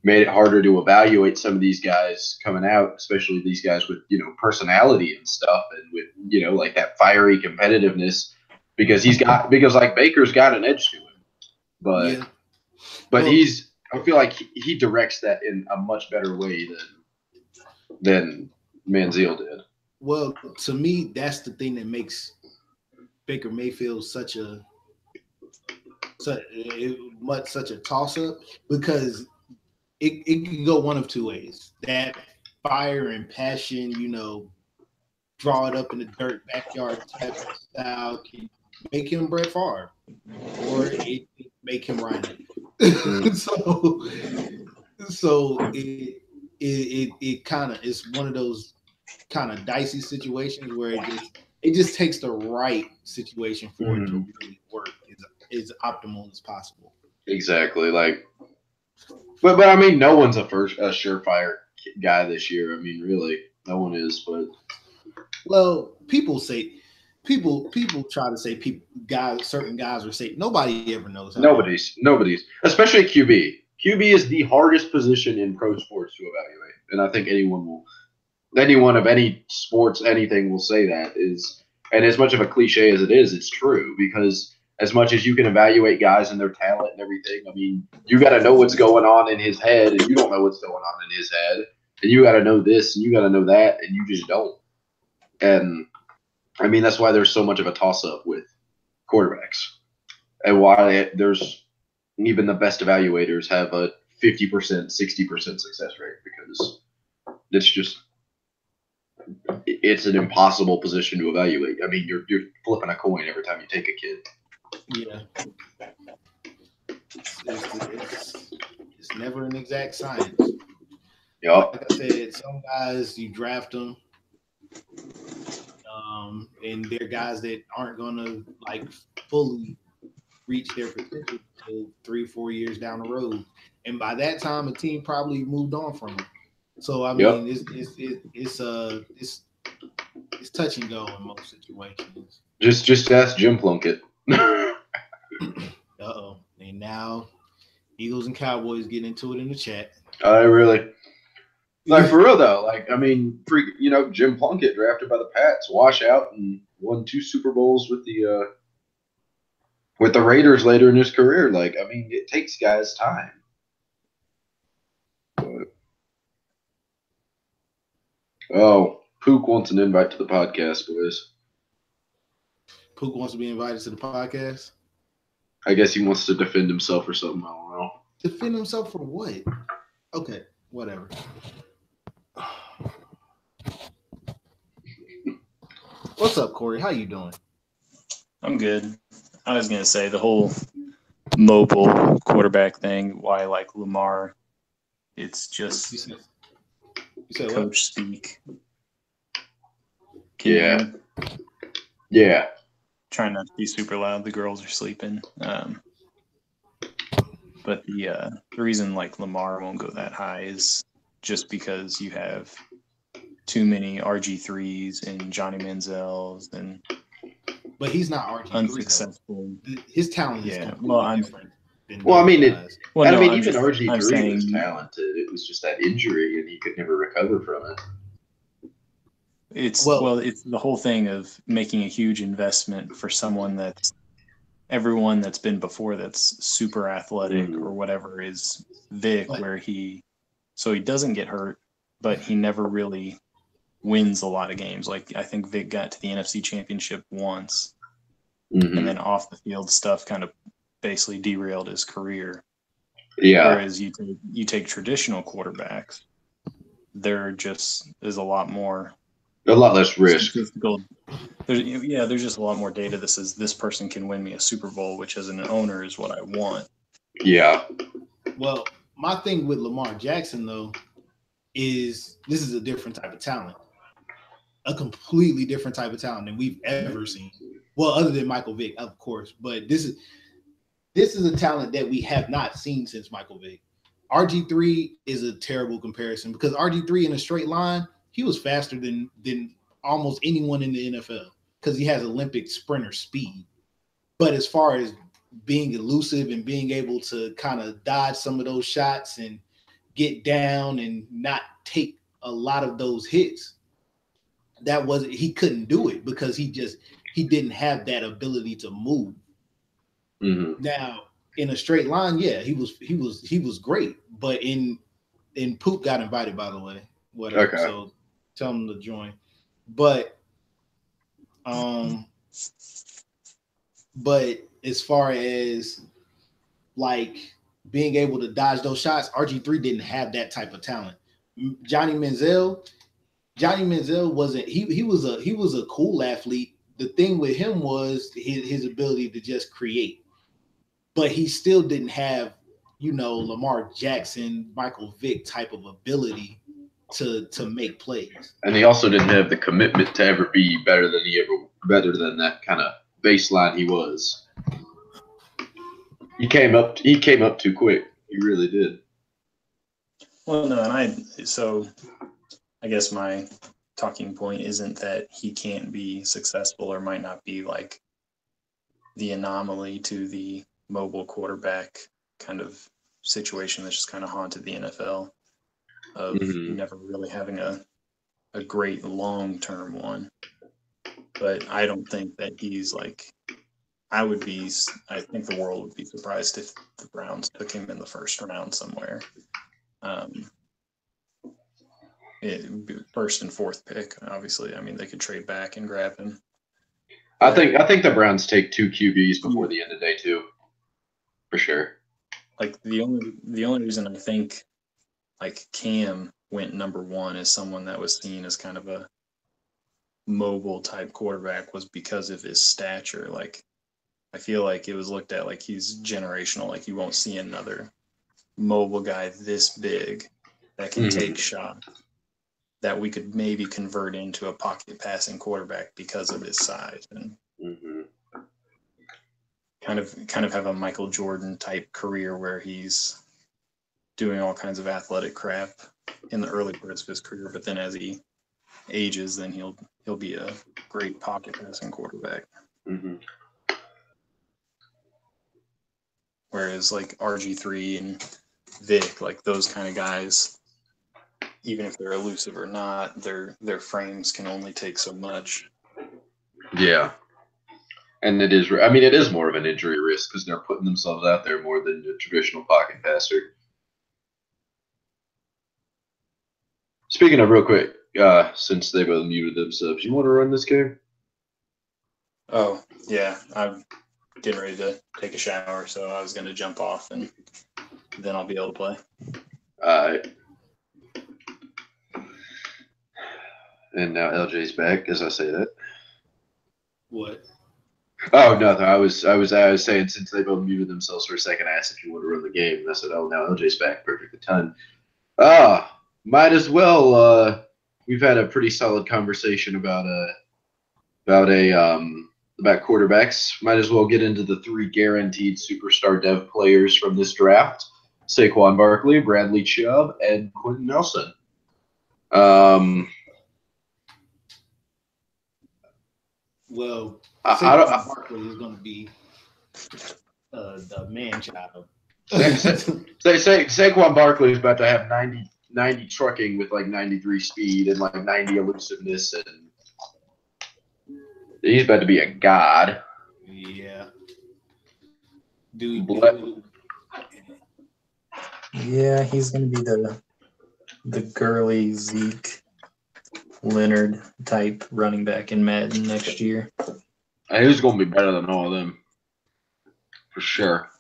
made it harder to evaluate some of these guys coming out, especially these guys with, personality and stuff and with, like that fiery competitiveness because like Baker's got an edge to him. But I feel like he directs that in a much better way than Manziel did. Well, to me, that's the thing that makes Baker Mayfield such a toss-up because it can go one of two ways. That fire and passion, draw it up in the dirt backyard type of style can make him Brett Favre, or it can make him Ryan. so it kind of is one of those kind of dicey situations where it just takes the right situation for it to really work as optimal as possible. Exactly. But I mean, no one's a surefire guy this year. I mean, really, no one is. But people try to say certain guys are saying nobody ever knows. Nobody's, especially QB. QB is the hardest position in pro sports to evaluate, and I think anyone of any sports, anything will say that is. And as much of a cliche as it is, it's true because as much as you can evaluate guys and their talent and everything, I mean, you got to know what's going on in his head, and you don't know what's going on in his head, and you got to know this and you got to know that, and you just don't. And I mean, that's why there's so much of a toss-up with quarterbacks, and why there's even the best evaluators have a 50%, 60% success rate because it's an impossible position to evaluate. I mean, you're flipping a coin every time you take a kid. Yeah, it's never an exact science. Yeah, like I said, some guys you draft them, and they're guys that aren't gonna fully reach their potential until 3-4 years down the road, and by that time, a team probably moved on from them. So I mean, it's touch and go in most situations. Just ask Jim Plunkett. And now Eagles and Cowboys get into it in the chat. I really for real though. I mean, Jim Plunkett drafted by the Pats, wash out and won 2 Super Bowls with the Raiders later in his career. I mean, it takes guys time. Oh, Pook wants an invite to the podcast, boys. Pook wants to be invited to the podcast? I guess he wants to defend himself or something. I don't know. Defend himself for what? Okay, whatever. What's up, Corey? How you doing? I'm good. I was going to say the whole mobile quarterback thing, why I like Lamar, it's just you said coach what? speak. Yeah. Trying not to be super loud. The girls are sleeping. But the reason Lamar won't go that high is just because you have too many RG3s and Johnny Manziels and. But he's not RG3. Unsuccessful. His talent is completely different. Even RG3 was talented. It was just that injury, and he could never recover from it. It's the whole thing of making a huge investment for someone that's everyone that's been before that's super athletic or whatever is Vic, where he doesn't get hurt, but he never really wins a lot of games. I think Vic got to the NFC Championship once, and then off the field stuff kind of basically derailed his career. Yeah. Whereas you take traditional quarterbacks, there just is a lot less risk. There's just a lot more data that says this person can win me a Super Bowl, which as an owner is what I want. Yeah. Well, my thing with Lamar Jackson, though, is this is a different type of talent. A completely different type of talent than we've ever seen. Well, other than Michael Vick, of course. But this is a talent that we have not seen since Michael Vick. RG3 is a terrible comparison because RG3 in a straight line, he was faster than almost anyone in the NFL because he has Olympic sprinter speed. But as far as being elusive and being able to kind of dodge some of those shots and get down and not take a lot of those hits. He couldn't do it because he didn't have that ability to move. Mm-hmm. Now in a straight line, yeah, he was great, but in Poop got invited, by the way. Whatever. Okay. So tell him to join. But as far as like being able to dodge those shots, RG3 didn't have that type of talent. Johnny Manziel wasn't. He was a cool athlete. The thing with him was his ability to just create, but he still didn't have, Lamar Jackson, Michael Vick type of ability to make plays. And he also didn't have the commitment to ever be better than that kind of baseline he was. He came up too quick. He really did. Well, no, I guess my talking point isn't that he can't be successful or might not be like the anomaly to the mobile quarterback kind of situation that's just kind of haunted the NFL of never really having a great long-term one. But I don't think that he's like, I think the world would be surprised if the Browns took him in the first round somewhere. First and fourth pick, obviously. I mean, they could trade back and grab him. I think the Browns take 2 QBs before the end of day 2, for sure. Like the only reason I think like Cam went number 1 as someone that was seen as kind of a mobile type quarterback was because of his stature. Like I feel like it was looked at like he's generational. Like you won't see another mobile guy this big that can take shots that we could maybe convert into a pocket passing quarterback because of his size and kind of have a Michael Jordan type career where he's doing all kinds of athletic crap in the early parts of his career, but then as he ages, then he'll be a great pocket passing quarterback. Whereas like RG3 and Vic, like those kind of guys, even if they're elusive or not, their frames can only take so much. Yeah. And it is more of an injury risk because they're putting themselves out there more than a traditional pocket passer. Speaking of real quick, since they both muted themselves, you want to run this game? Oh, yeah. I'm getting ready to take a shower, so I was going to jump off and then I'll be able to play. All right. And now LJ's back as I say that. What? Oh, nothing. I was saying since they both muted themselves for a second, I asked if you want to run the game. And I said, oh, now LJ's back. Perfect time. Might as well. We've had a pretty solid conversation about quarterbacks. Might as well get into the 3 guaranteed superstar dev players from this draft: Saquon Barkley, Bradley Chubb, and Quentin Nelson. Well, Saquon Barkley is going to be the man child. Saquon Barkley is about to have 90 trucking with like 93 speed and like 90 elusiveness, and he's about to be a god. Yeah. Dude. Yeah, he's going to be the girly Zeke Leonard type running back in Madden next year. He's going to be better than all of them, for sure.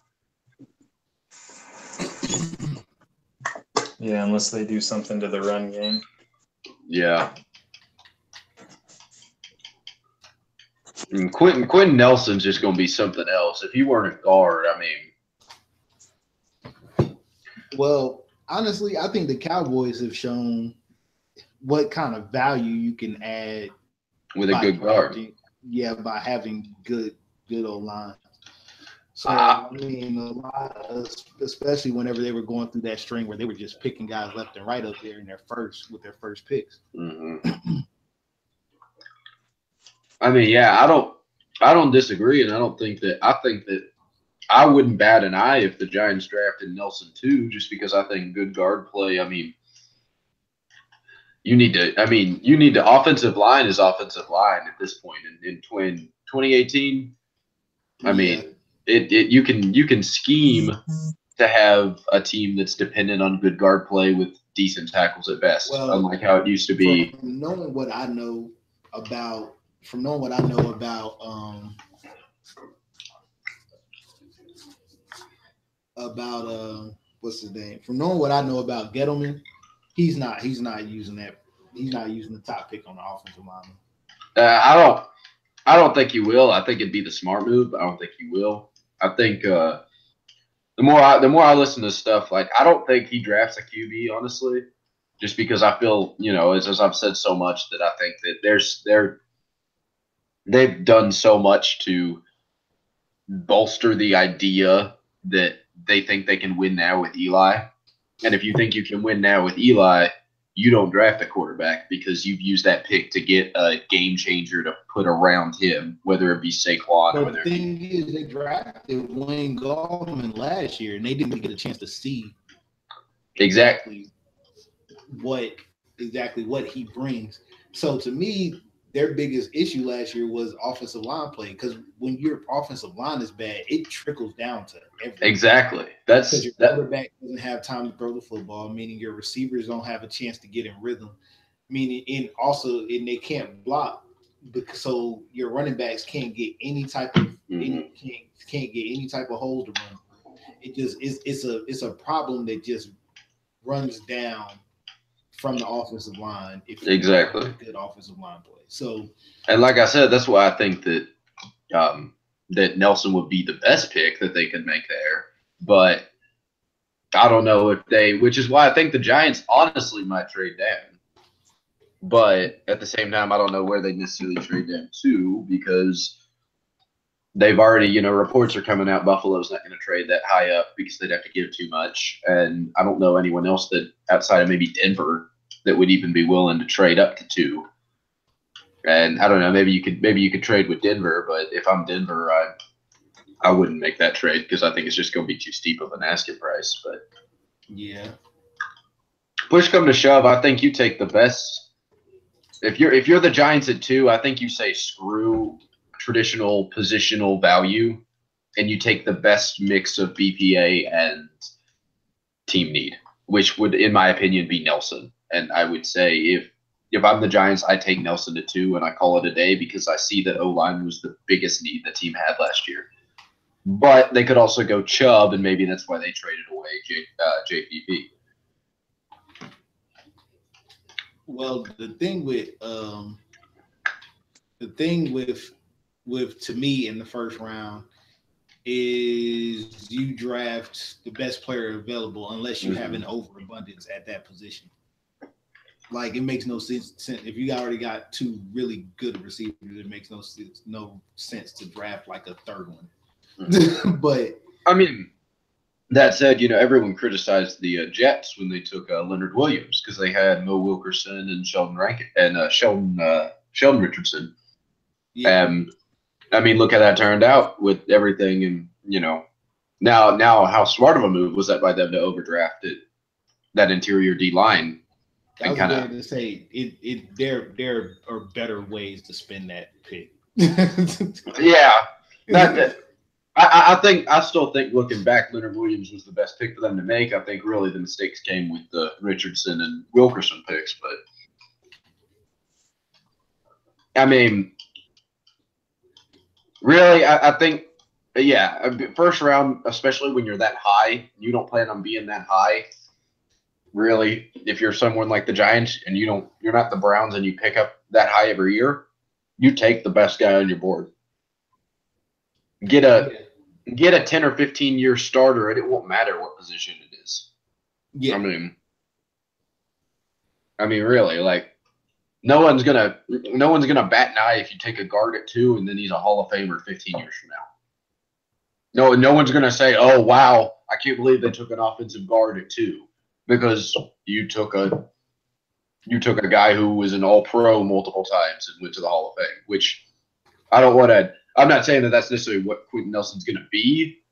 Yeah, unless they do something to the run game. Yeah. And Quentin Nelson's just going to be something else. If he weren't a guard, I mean. Well, honestly, I think the Cowboys have shown what kind of value you can add with a good guard. Yeah, by having good O-line. So, I mean, a lot, especially whenever they were going through that string where they were just picking guys left and right up there in their first picks. Mm-hmm. I mean, yeah, I don't disagree, and I think that I wouldn't bat an eye if the Giants drafted Nelson too, just because I think good guard play. I mean, you need to. Offensive line is offensive line at this point in 2018. I mean, you can scheme to have a team that's dependent on good guard play with decent tackles at best, unlike how it used to be. From knowing what I know about what's his name? From knowing what I know about Gettleman, he's not using that. He's not using the top pick on the offensive line. I don't think he will. I think it'd be the smart move. But I don't think he will. I think the more I listen to stuff, like I don't think he drafts a QB, honestly, just because I feel, as I've said so much, that I think that they've done so much to bolster the idea that they think they can win now with Eli. And if you think you can win now with Eli, you don't draft a quarterback because you've used that pick to get a game changer to put around him, whether it be Saquon or the thing is, they drafted Wayne Gallman last year, and they didn't get a chance to see exactly what he brings. So to me, their biggest issue last year was offensive line play, because when your offensive line is bad, it trickles down to everything. Exactly. Because your quarterback doesn't have time to throw the football, meaning your receivers don't have a chance to get in rhythm, meaning and they can't block, so your running backs can't get any type of can't get any type of hold to run. It just it's a problem that just runs down from the offensive line if you have good offensive line play. So, and like I said, that's why I think that that Nelson would be the best pick that they could make there. But I don't know if which is why I think the Giants honestly might trade down. But at the same time, I don't know where they necessarily trade down to, because they've already, reports are coming out. Buffalo's not going to trade that high up because they'd have to give too much. And I don't know anyone else that outside of maybe Denver that would even be willing to trade up to 2. And I don't know, maybe you could trade with Denver, but if I'm Denver, I wouldn't make that trade because I think it's just going to be too steep of an asking price. But yeah, push come to shove, I think you take the best. If you're the Giants at 2, I think you say screw traditional positional value, and you take the best mix of BPA and team need, which would, in my opinion, be Nelson. And I would say if I'm the Giants, I take Nelson to 2 and I call it a day, because I see that O-line was the biggest need the team had last year. But they could also go Chubb, and maybe that's why they traded away JPP. Well, the thing with to me in the first round is you draft the best player available unless you have an overabundance at that position. Like, it makes no sense if you already got 2 really good receivers. It makes no sense to draft like a third one. But I mean, that said, everyone criticized the Jets when they took Leonard Williams because they had Mo Wilkerson and Sheldon Rankin and Sheldon Richardson. Yeah. I mean, look how that turned out with everything, and now how smart of a move was that by them to overdraft that interior D line. I was going to say there are better ways to spend that pick. Yeah, I still think looking back, Leonard Williams was the best pick for them to make. I think really the mistakes came with the Richardson and Wilkerson picks, but I mean, really, I think, first round, especially when you're that high, you don't plan on being that high. Really, if you're someone like the Giants and you're not the Browns and you pick up that high every year, you take the best guy on your board. Get a 10 or 15 year starter, and it won't matter what position it is. Yeah. I mean, really, like, no one's gonna bat an eye if you take a guard at 2 and then he's a Hall of Famer 15 years from now. No one's gonna say, "Oh wow, I can't believe they took an offensive guard at 2." Because you took a guy who was an All-Pro multiple times and went to the Hall of Fame, which I'm not saying that that's necessarily what Quentin Nelson's going to be,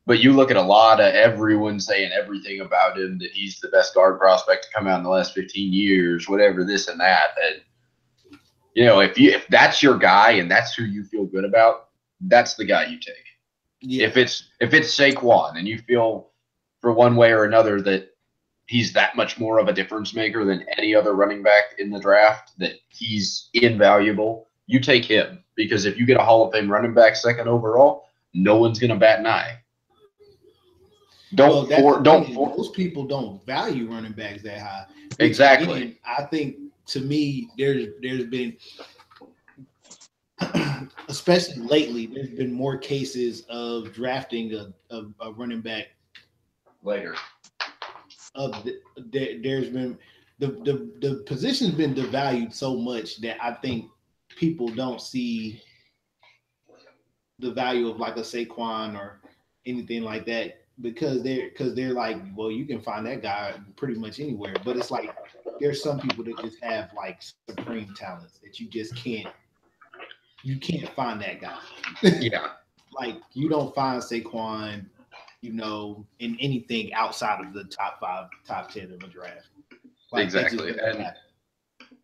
But you look at a lot of everyone saying everything about him, that he's the best guard prospect to come out in the last 15 years, whatever, this and that. And, if that's your guy and that's who you feel good about, that's the guy you take. Yeah. If it's Saquon and you feel for one way or another that he's that much more of a difference maker than any other running back in the draft, that he's invaluable, you take him. Because if you get a Hall of Fame running back second overall, no one's going to bat an eye. Most people don't value running backs that high. Exactly. Again, I think, to me, there's been, especially lately, there's been more cases of drafting a running back later. There's been the position's been devalued so much that I think people don't see the value of like a Saquon or anything like that, because they're like, well, you can find that guy pretty much anywhere. But it's like there's some people that just have like supreme talents that you just can't find that guy. Yeah. Like you don't find Saquon, in anything outside of the top 5, top 10 of a draft. Like, exactly. And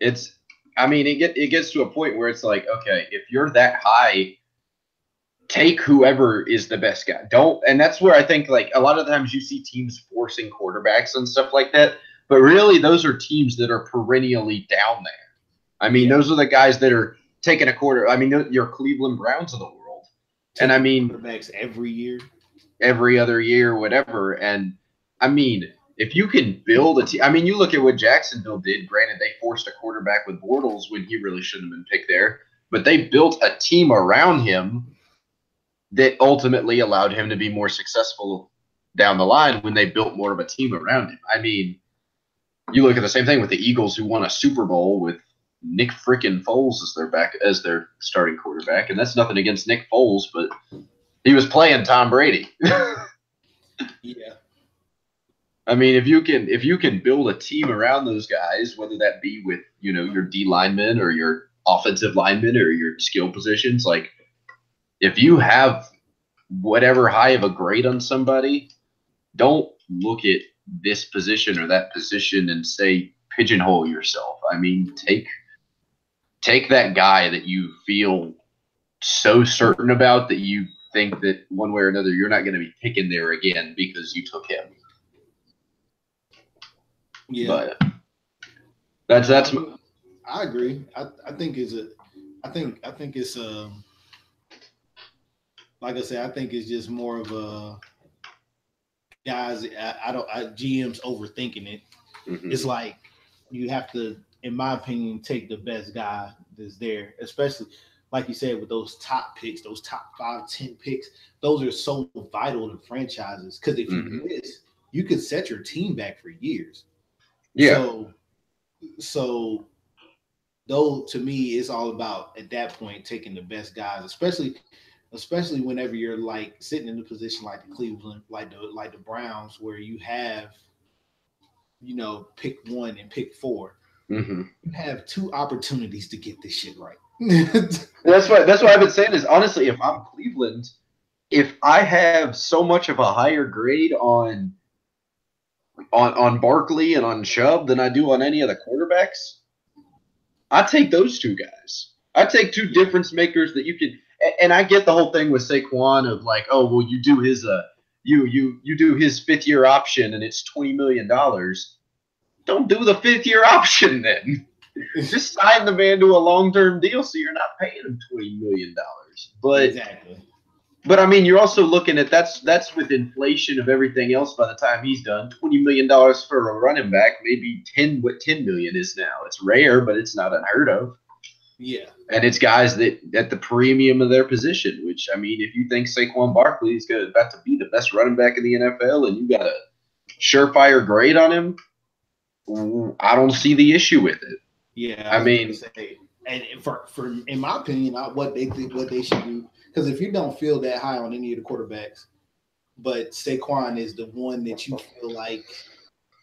it gets to a point where it's like, okay, if you're that high, take whoever is the best guy. And that's where I think like a lot of times you see teams forcing quarterbacks and stuff like that, but really those are teams that are perennially down there. I mean, those are the guys that are taking a quarter. I mean, your Cleveland Browns of the world. And I mean, quarterbacks every year, every other year, whatever. And I mean, if you can build a team, I mean, you look at what Jacksonville did. Granted, they forced a quarterback with Bortles when he really shouldn't have been picked there, but they built a team around him that ultimately allowed him to be more successful down the line when they built more of a team around him. I mean, you look at the same thing with the Eagles, who won a Super Bowl with Nick freaking Foles as their starting quarterback, and that's nothing against Nick Foles, but he was playing Tom Brady. Yeah. I mean, if you can build a team around those guys, whether that be with your D linemen or your offensive linemen or your skill positions, like if you have whatever high of a grade on somebody, don't look at this position or that position and say pigeonhole yourself. I mean, take that guy that you feel so certain about that you think that one way or another you're not going to be picking there again because you took him. Yeah, but that's. I agree. I think it's like I said, I think it's just more of a guys. GM's overthinking it. Mm-hmm. It's like you have to, in my opinion, take the best guy that's there, especially like you said with those top picks, those top 5, 10 picks. Those are so vital to franchises because if you miss, you could set your team back for years. Yeah. So though, to me, it's all about at that point taking the best guys, especially whenever you're like sitting in a position like the Cleveland, like the Browns, where you have, pick 1 and pick 4. Mm-hmm. You have 2 opportunities to get this shit right. That's what I've been saying is, honestly, if I'm Cleveland, if I have so much of a higher grade on Barkley and on Chubb than I do on any of the quarterbacks, I take those 2 guys. I take 2 difference makers that you could. And I get the whole thing with Saquon of like, oh well, you do his you do his 5th-year option and it's $20 million. Don't do the 5th-year option then. Just sign the man to a long-term deal so you're not paying him $20 million. But exactly. But I mean, you're also looking at that's with inflation of everything else. By the time he's done, $20 million for a running back, maybe 10 million is now. It's rare, but it's not unheard of. Yeah. And it's guys that at the premium of their position, which, I mean, if you think Saquon Barkley is about to be the best running back in the NFL and you got a surefire grade on him, I don't see the issue with it. Yeah. I mean, and for in my opinion, what they should do, because if you don't feel that high on any of the quarterbacks, but Saquon is the one that you feel like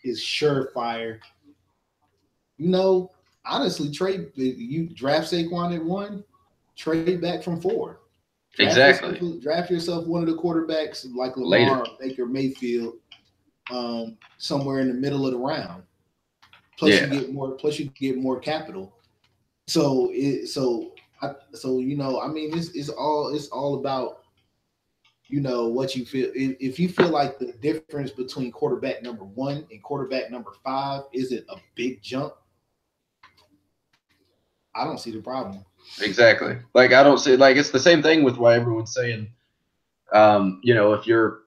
is surefire, honestly, you draft Saquon at 1, trade back from 4. Exactly. Draft yourself one of the quarterbacks like Lamar Later. or Baker Mayfield, somewhere in the middle of the round. Plus you get more. Plus you get more capital. So you know, I mean, it's all about, you know, what you feel. If you feel like the difference between quarterback number 1 and quarterback number 5 isn't a big jump, I don't see the problem. Exactly. Like, I don't see, like, it's the same thing with why everyone's saying, you know, if you're,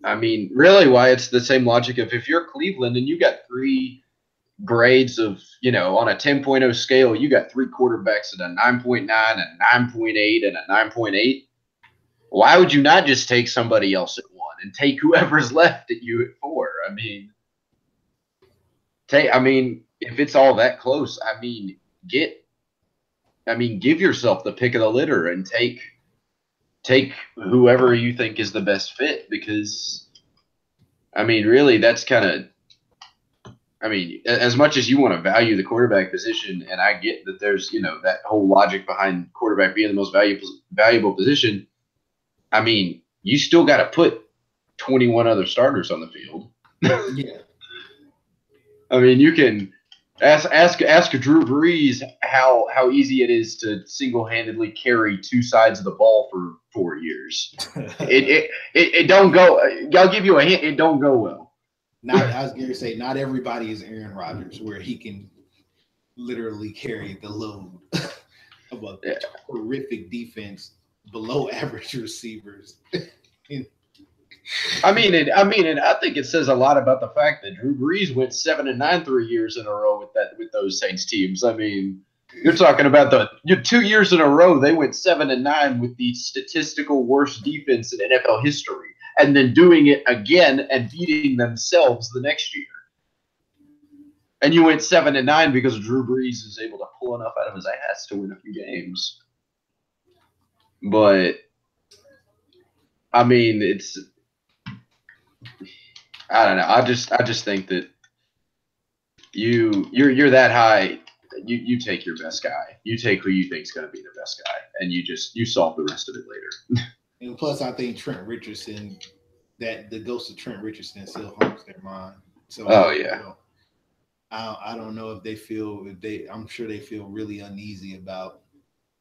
I mean, really why it's the same logic of if you're Cleveland and you got 3 grades of, you know, on a 10.0 scale, you got 3 quarterbacks at a 9.9, a 9.8, and a 9.8. Why would you not just take somebody else at 1 and take whoever's left at you at 4? I mean, if it's all that close, give yourself the pick of the litter and take whoever you think is the best fit, because, I mean, really, that's kind of, I mean, as much as you want to value the quarterback position, and I get that there's, you know, that whole logic behind quarterback being the most valuable position, I mean, you still got to put 21 other starters on the field. Yeah. I mean, you can ask Drew Brees how easy it is to single-handedly carry 2 sides of the ball for 4 years. It don't go. I'll give you a hint. It don't go well. I was going to say, not everybody is Aaron Rodgers, where he can literally carry the load of a horrific defense, below average receivers. I think it says a lot about the fact that Drew Brees went 7-9 3 years in a row with those Saints teams. I mean, you're talking about 2 years in a row they went 7-9 with the statistical worst defense in NFL history, and then doing it again and beating themselves the next year. And you went 7-9 because Drew Brees is able to pull enough out of his ass to win a few games. But I mean, I don't know. I just think that you're that high. You take your best guy. You take who you think is going to be the best guy, and you solve the rest of it later. And plus, I think Trent Richardson, that the ghost of Trent Richardson still haunts their mind. So I don't know if they feel I'm sure they feel really uneasy about,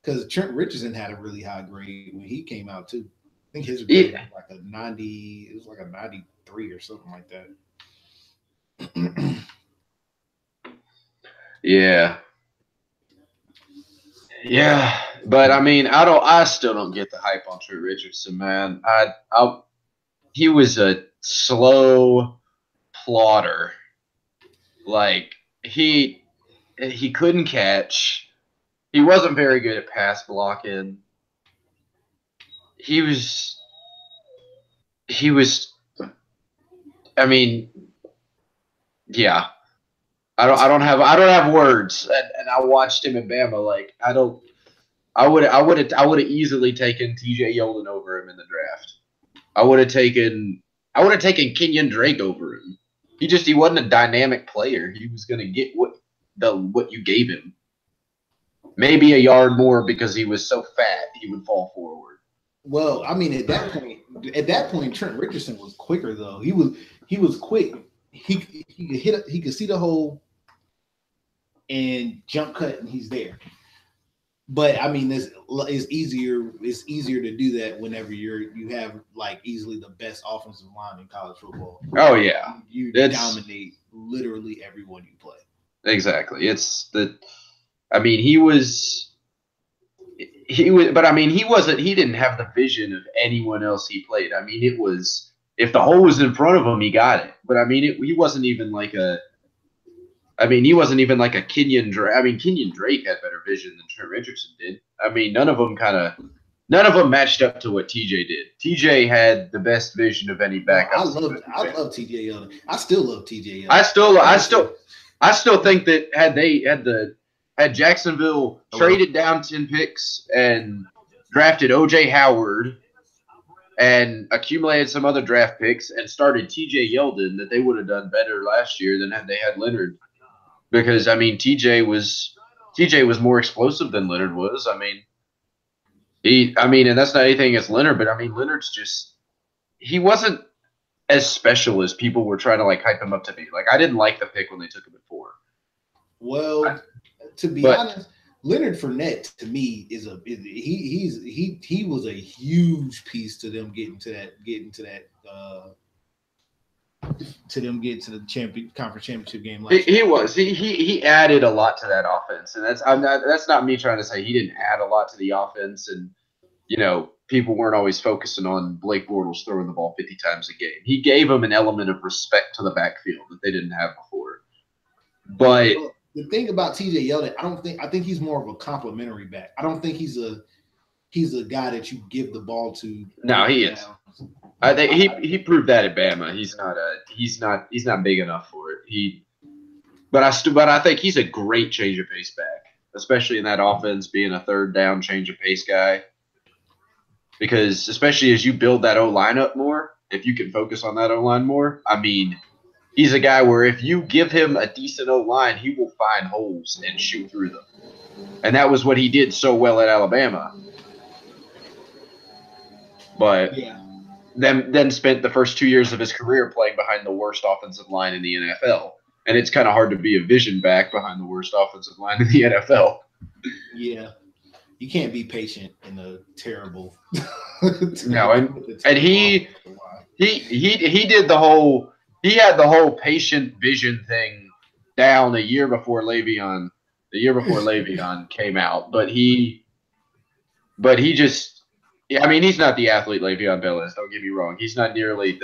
because Trent Richardson had a really high grade when he came out too. I think his grade was like a 90. It was like a 93 or something like that. Yeah. But I mean, I still don't get the hype on Trent Richardson, man. He was a slow plodder. Like, he couldn't catch. He wasn't very good at pass blocking. He was. I mean, yeah. I don't have words. And I watched him in Bama. Like, I would have easily taken TJ Yeldon over him in the draft. I would have taken Kenyon Drake over him. He wasn't a dynamic player. He was gonna get what you gave him. Maybe a yard more because he was so fat he would fall forward. Well, I mean, at that point, Trent Richardson was quicker though. He was quick. He could see the hole and jump cut, and he's there. But I mean, it's easier to do that whenever you have like easily the best offensive line in college football. Oh yeah, you dominate literally everyone you play. Exactly. I mean, he was, but I mean, he didn't have the vision of anyone else he played. I mean, it was, if the hole was in front of him, he got it. But I mean, he wasn't even like a Kenyon Drake. I mean, Kenyon Drake had better vision than Trent Richardson did. I mean, none of them matched up to what TJ did. TJ had the best vision of any backup. I love TJ Yeldon. I still love TJ Yeldon. I still think that had Jacksonville traded down 10 picks and drafted OJ Howard and accumulated some other draft picks and started TJ Yeldon, that they would have done better last year than had they had Leonard. Because I mean, TJ was more explosive than Leonard was. I mean, And that's not anything against Leonard, but I mean, Leonard's just he wasn't as special as people were trying to like hype him up to be. Like I didn't like the pick when they took him at 4. Well, to be honest, Leonard Fournette to me is he was a huge piece to them getting to the conference championship game last year. He was. He added a lot to that offense, and that's not me trying to say he didn't add a lot to the offense, and people weren't always focusing on Blake Bortles throwing the ball 50 times a game. He gave them an element of respect to the backfield that they didn't have before. But the thing about TJ Yeldon, I think he's more of a complimentary back. I don't think he's a guy that you give the ball to. No, he is. I think he proved that at Bama. He's not big enough for it. But I think he's a great change of pace back, especially in that offense, being a third down change of pace guy. Because especially as you build that O-line up more, if you can focus on that O-line more, I mean, he's a guy where if you give him a decent O-line, he will find holes and shoot through them. And that was what he did so well at Alabama. But then spent the first 2 years of his career playing behind the worst offensive line in the NFL. And it's kind of hard to be a vision back behind the worst offensive line in the NFL. Yeah. You can't be patient in a terrible. No, and he did the whole. He had the whole patient vision thing down a year before Le'Veon. The year before Le'Veon came out, but he just. I mean, he's not the athlete Le'Veon Bell is. Don't get me wrong. He's not nearly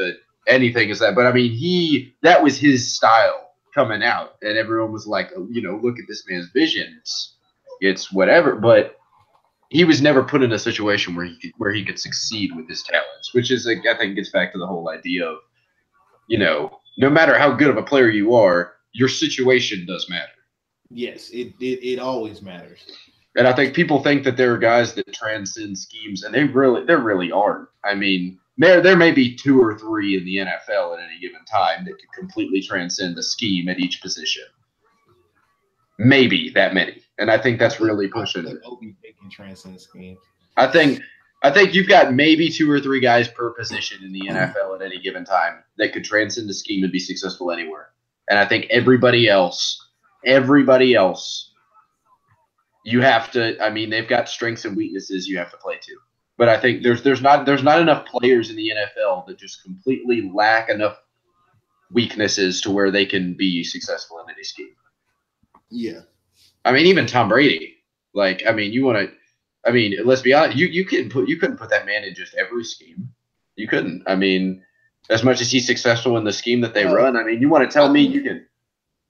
anything as that. But I mean, that was his style coming out, and everyone was like, look at this man's vision. It's whatever, but. He was never put in a situation where he could succeed with his talents, which is, I think, gets back to the whole idea of, no matter how good of a player you are, your situation does matter. Yes, it always matters. And I think people think that there are guys that transcend schemes, and there really aren't. I mean, there may be 2 or 3 in the NFL at any given time that could completely transcend a scheme at each position. Maybe that many. And I think that's really pushing it. Can transcend schemes. I think you've got maybe 2 or 3 guys per position in the NFL at any given time that could transcend the scheme and be successful anywhere. And I think everybody else, you have to. I mean, they've got strengths and weaknesses you have to play to. But I think there's not enough players in the NFL that just completely lack enough weaknesses to where they can be successful in any scheme. Yeah. I mean, even Tom Brady. Like, I mean, let's be honest. You couldn't put that man in just every scheme. You couldn't. I mean, as much as he's successful in the scheme that they run. I mean, you want to tell me you can?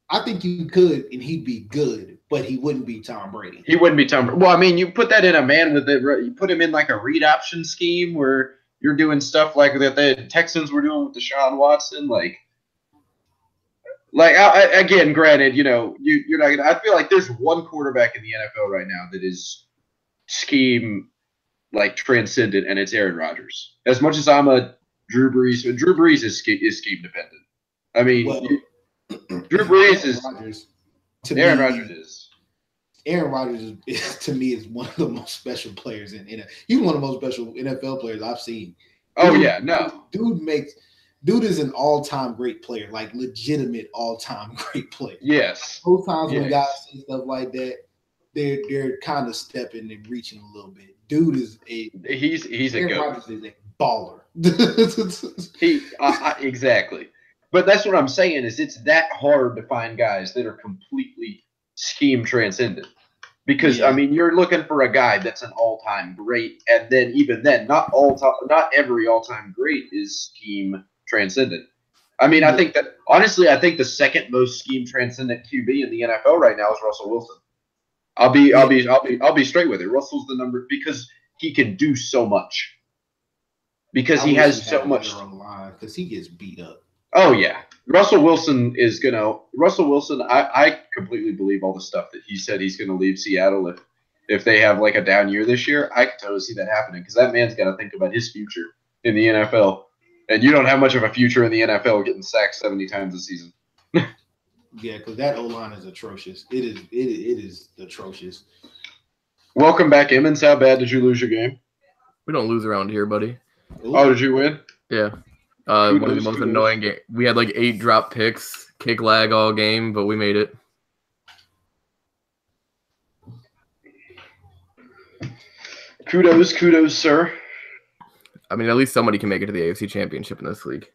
I think you could, and he'd be good, but he wouldn't be Tom Brady. He wouldn't be Tom Brady. Well, I mean, you put that in a man with it. You put him in like a read option scheme where you're doing stuff like that the Texans were doing with Deshaun Watson, again, granted, you're not gonna. I feel like there's one quarterback in the NFL right now that is scheme transcendent, and it's Aaron Rodgers. As much as I'm a Drew Brees is scheme dependent. I mean, Drew Brees is Aaron Rodgers is. Aaron Rodgers is to me is one of the most special players in NFL. He's one of the most special NFL players I've seen. Dude is an all-time great player, like legitimate all-time great player. Yes. Those times when guys say stuff like that, they're kind of stepping and reaching a little bit. Dude is he's a Aaron Rodgers is a baller. Exactly. But that's what I'm saying is it's that hard to find guys that are completely scheme transcendent. Because I mean, you're looking for a guy that's an all-time great, and then even then, not every all-time great is scheme transcendent. I mean, I think the second most scheme transcendent QB in the NFL right now is Russell Wilson. I'll be straight with it. Russell's the number because he can do so much. Because he has so much. Because he gets beat up. Oh yeah, Russell Wilson. I completely believe all the stuff that he said he's gonna leave Seattle if they have a down year this year. I can totally see that happening because that man's got to think about his future in the NFL. And you don't have much of a future in the NFL getting sacked 70 times a season. Yeah, because that O-line is atrocious. It is atrocious. Welcome back, Emmons. How bad did you lose your game? We don't lose around here, buddy. Ooh. Oh, did you win? Yeah. One of the most annoying games. We had like 8 drop picks, kick lag all game, but we made it. Kudos, sir. I mean, at least somebody can make it to the AFC Championship in this league.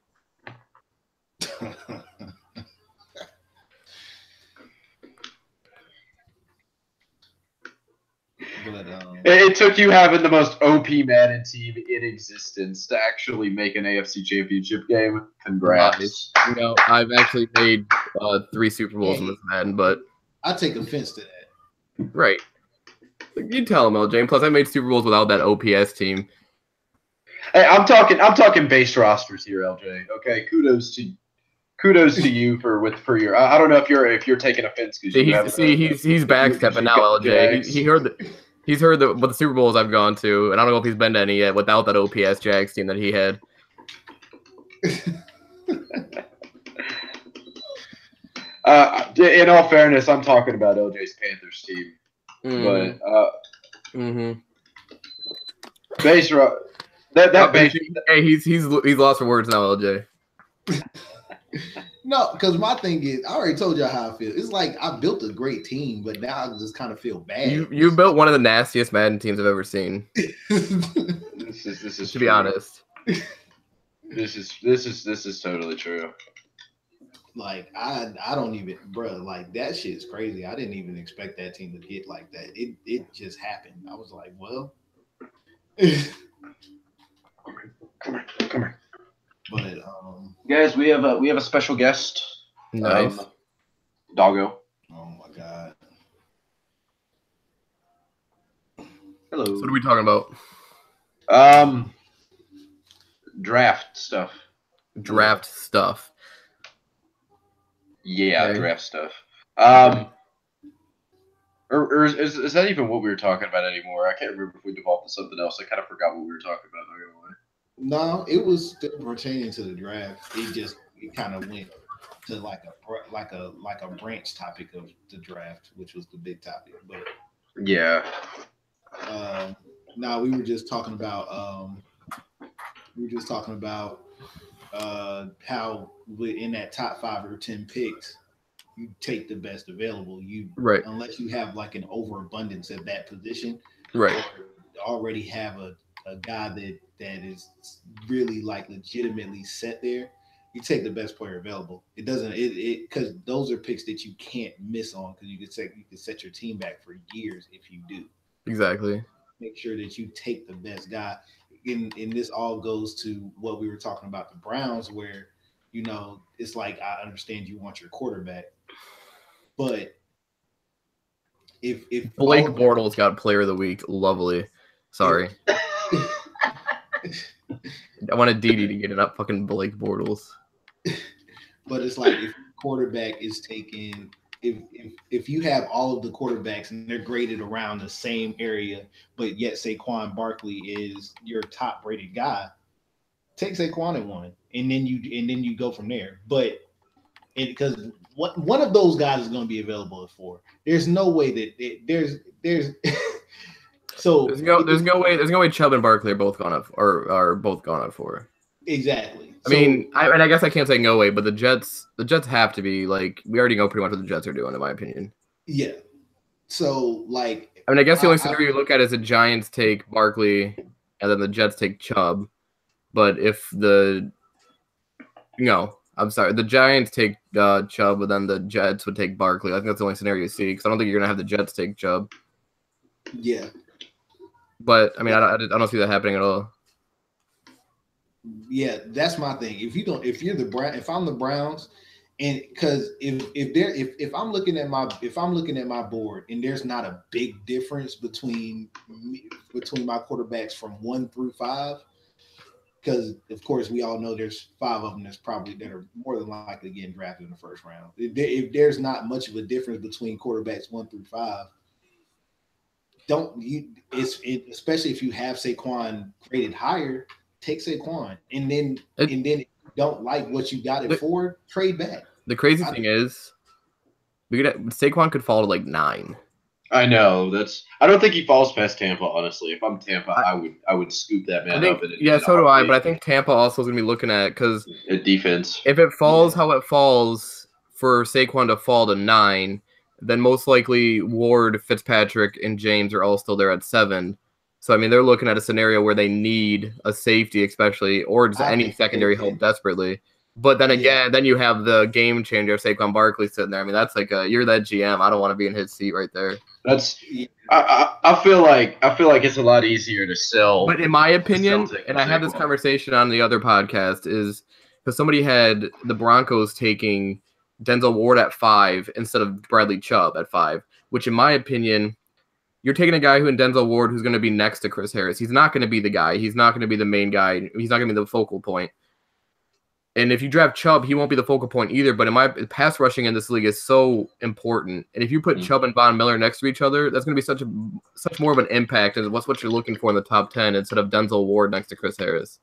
But, it took you having the most OP Madden team in existence to actually make an AFC Championship game. Congrats. You know, I've actually made 3 Super Bowls in this Madden, but I take offense to that. Right. You tell him, LJ. Plus, I made Super Bowls without that OPS team. Hey, I'm talking base rosters here, LJ. Okay, kudos to you for your. I don't know if you're taking offense because he's backstepping now, LJ. He's heard what the Super Bowls I've gone to, and I don't know if he's been to any yet without that OPS Jags team that he had. In all fairness, I'm talking about LJ's Panthers team, but base that base. Hey, he's lost for words now, LJ. No, because my thing is, I already told y'all how I feel. It's like I built a great team, but now I just kind of feel bad. You built one of the nastiest Madden teams I've ever seen. This is to be honest. This is totally true. Like I don't even, bro. Like that shit's crazy. I didn't even expect that team to get like that. It just happened. I was like, well. Come here. But guys, we have a special guest. Nice. Doggo. Oh my god. Hello. So what are we talking about? Draft stuff. Draft stuff. Yeah, Okay. Draft stuff. Or is that even what we were talking about anymore? I can't remember if we devolved to something else. I kind of forgot what we were talking about. Not gonna lie. No, it was still pertaining to the draft. It kind of went to like a branch topic of the draft, which was the big topic. But yeah. Now we were just talking about how in that top 5 or 10 picks, you take the best available. Right. Unless you have like an overabundance at that position, right? Or already have a guy that is really like legitimately set there. You take the best player available. It doesn't because those are picks that you can't miss on because you can set your team back for years if you do. Exactly. Make sure that you take the best guy. And this all goes to what we were talking about the Browns, where it's like I understand you want your quarterback, but if Blake Bortles got Player of the Week, lovely. Sorry. I wanted Didi to get it up, fucking Blake Bortles. But it's like if quarterback is taken, if you have all of the quarterbacks and they're graded around the same area, but yet Saquon Barkley is your top rated guy, take Saquon at 1, and then you go from there. But because one of those guys is going to be available at 4. There's no way that there's so there's no way Chubb and Barkley are both gone up or both gone up 4. Exactly. I guess I can't say no way, but the Jets have to be like, we already know pretty much what the Jets are doing, in my opinion. Yeah. So like, I guess the only scenario you look at is the Giants take Barkley and then the Jets take Chubb. But if the Giants take Chubb, but then the Jets would take Barkley. I think that's the only scenario you see because I don't think you're gonna have the Jets take Chubb. Yeah. But I don't see that happening at all. Yeah, that's my thing. If I'm the Browns, and because if I'm looking at my board and there's not a big difference between my quarterbacks from 1 through 5, because of course we all know there's 5 of them that are more than likely getting drafted in the first round. If there's not much of a difference between quarterbacks 1 through 5, especially if you have Saquon graded higher. Take Saquon, and then if you don't like what you got it for, trade back. The crazy thing is, Saquon could fall to like 9. I know I don't think he falls past Tampa. Honestly, if I'm Tampa, I would scoop that man up. So do I. But I think Tampa also is going to be looking at because defense. If it falls how it falls for Saquon to fall to 9, then most likely Ward, Fitzpatrick, and James are all still there at 7. So I mean, they're looking at a scenario where they need a safety, especially, or just any secondary help desperately. But then again, then you have the game changer, Saquon Barkley, sitting there. I mean, that's like you're that GM. I don't want to be in his seat right there. I feel like it's a lot easier to sell. But in my opinion, and I had this conversation on the other podcast, is because somebody had the Broncos taking Denzel Ward at 5 instead of Bradley Chubb at 5, which in my opinion, you're taking a guy who in Denzel Ward who's going to be next to Chris Harris. He's not going to be the guy. He's not going to be the main guy. He's not going to be the focal point. And if you draft Chubb, he won't be the focal point either. But in my pass rushing in this league is so important. And if you put Chubb and Von Miller next to each other, that's going to be such more of an impact as what you're looking for in the top 10 instead of Denzel Ward next to Chris Harris.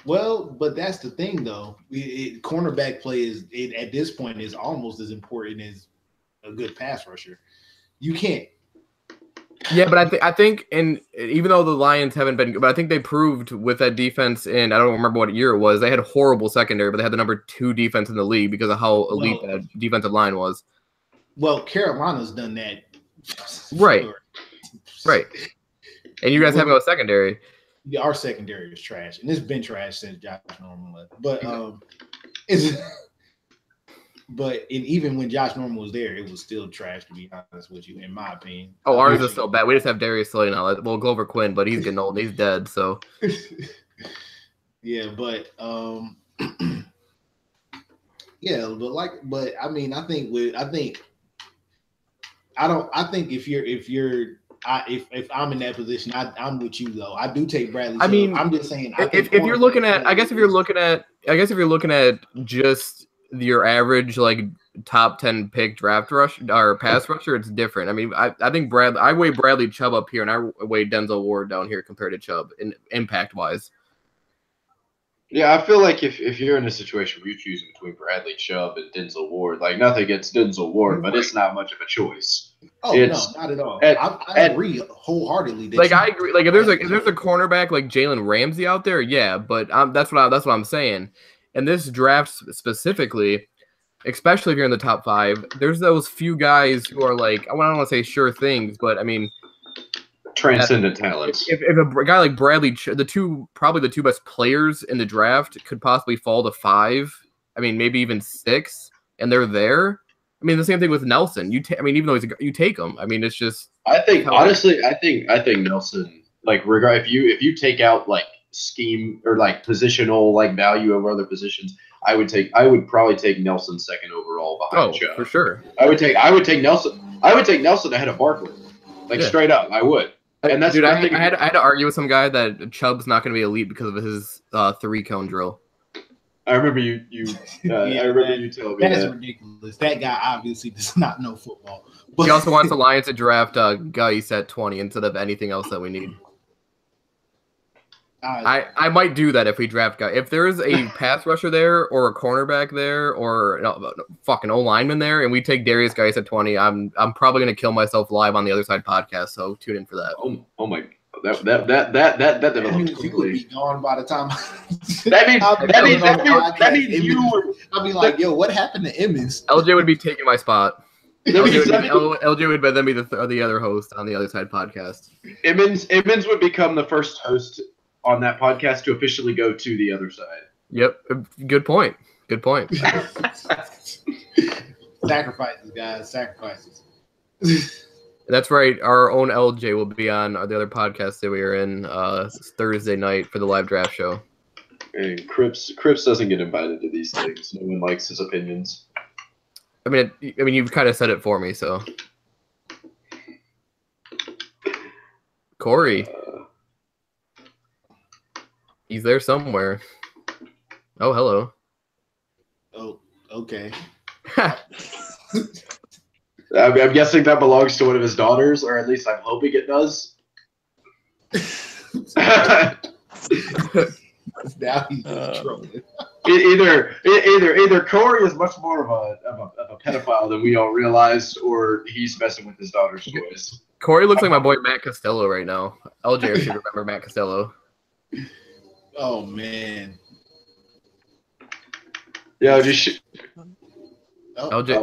Well, but that's the thing, though. Cornerback play at this point is almost as important as a good pass rusher. You can't. Yeah, but I think, and even though the Lions haven't been, but I think they proved with that defense in, I don't remember what year it was, they had a horrible secondary, but they had the number 2 defense in the league because of how elite that defensive line was. Well, Carolina's done that. Right. And you guys haven't got a secondary. Yeah, our secondary is trash, and it's been trash since Josh Norman left. But even when Josh Norman was there, it was still trash, to be honest with you, in my opinion. Oh, ours is so bad. We just have Darius Slay now. Well, Glover Quinn, but he's getting old. He's dead, so. Yeah, but I mean, I think if I'm in that position, I'm with you though. I do take Bradley. I mean, I'm just saying. If you're looking at, I guess if you're looking at just your average like top 10 pick draft rush or pass rusher, it's different. I mean, I think I weigh Bradley Chubb up here, and I weigh Denzel Ward down here compared to Chubb in impact wise. Yeah, I feel like if you're in a situation where you're choosing between Bradley Chubb and Denzel Ward, like nothing against Denzel Ward, but it's not much of a choice. Oh, no, not at all. I agree wholeheartedly. I agree. Like if there's a cornerback like Jalen Ramsey out there, yeah, but that's what I'm saying. And this draft specifically, especially if you're in the top 5, there's those few guys who are like, I don't want to say sure things, but I mean, transcendent talents. If a guy like Bradley, probably the two best players in the draft could possibly fall to 5. I mean, maybe even 6, and they're there. I mean, the same thing with Nelson. Even though you take him. I mean, it's just. I think honestly, I think Nelson. Like, if you take out like scheme or like positional like value over other positions, I would probably take Nelson 2nd overall behind Chubb. For sure. I would take Nelson. I would take Nelson ahead of Barkley. Like straight up, I would. And that's I had to argue with some guy that Chubb's not going to be elite because of his 3-cone drill. I remember you. I remember you telling me that's ridiculous. That guy obviously does not know football. But he also wants the Lions to draft Geis at 20 instead of anything else that we need. I might do that if we draft Geis. If there is a pass rusher there or a cornerback there or fucking O-lineman there, and we take Darius Geis at 20, I'm probably gonna kill myself live on the Other Side podcast. So tune in for that. Oh my. That means you would be gone by the time. that means you would. I'll be like, yo, what happened to Emmons? LJ would be taking my spot. LJ would then be the other host on the Other Side podcast. Emmons would become the first host on that podcast to officially go to the Other Side. Yep. Good point. Sacrifices, guys. Sacrifices. That's right. Our own LJ will be on the other podcast that we are in Thursday night for the live draft show. And Cripps doesn't get invited to these things. No one likes his opinions. I mean, you've kind of said it for me, so. Corey. He's there somewhere. Oh, hello. Oh, okay. I'm guessing that belongs to one of his daughters, or at least I'm hoping it does. Now he's trolling. Either Corey is much more of a pedophile than we all realized, or he's messing with his daughter's toys. Corey looks like my boy Matt Costello right now. LJ, if you remember Matt Costello. Oh man. Yeah, just. LJ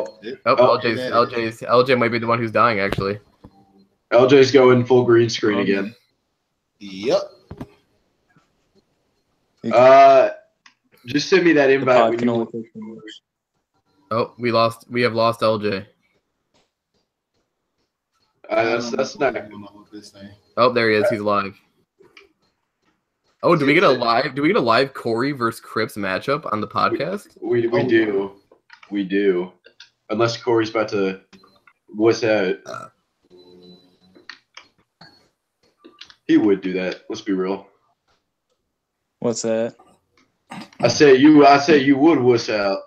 might be the one who's dying actually. LJ's going full green screen again. Yep. Just send me that invite. Oh, we have lost LJ. That's not. Oh, there he is. He's live. Oh, do we get a live Corey versus Crips matchup on the podcast? We do. Unless Corey's about to. What's that? He would do that. Let's be real. What's that? I say you would wuss out.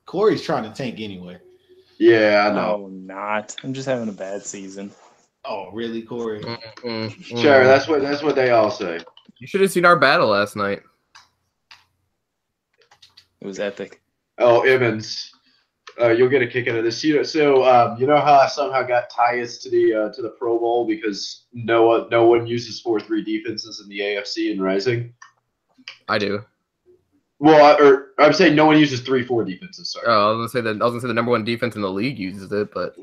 Corey's trying to tank anyway. Yeah, I know. No, I'm not. I'm just having a bad season. Oh, really, Corey? Sure, that's what they all say. You should have seen our battle last night. It was epic. Oh, Evans, you'll get a kick out of this. You know how I somehow got Tyus to the Pro Bowl because no one uses 4-3 defenses in the AFC and Rising. I do. Well, I'm saying no one uses 3-4 defenses. Sorry. Oh, I was gonna say the number one defense in the league uses it, but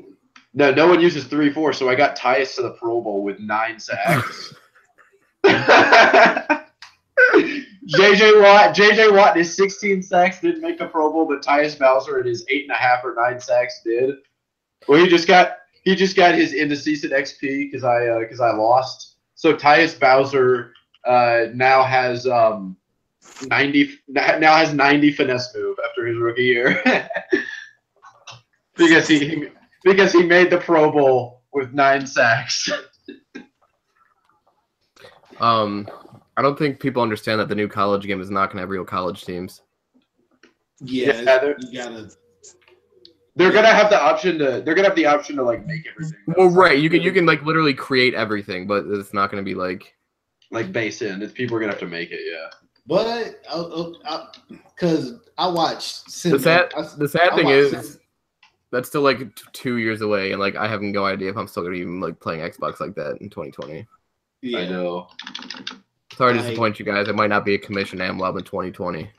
no one uses 3-4. So I got Tyus to the Pro Bowl with 9 sacks. JJ Watt, his 16 sacks didn't make the Pro Bowl, but Tyus Bowser and his 8.5 or 9 sacks did. Well, he just got his end of season XP because I lost. So Tyus Bowser now has 90 finesse move after his rookie year because he made the Pro Bowl with 9 sacks. I don't think people understand that the new college game is not going to have real college teams. Yeah, they're gonna have the option to like make everything. Well, right, you can like literally create everything, but it's not going to be like base in. People are gonna have to make it, yeah. But because I watched the sad thing is that's still like 2 years away, and like I have no idea if I'm still gonna be even like playing Xbox like that in 2020. Yeah. I know. Sorry to disappoint you guys. It might not be a commission AMLoB in 2020.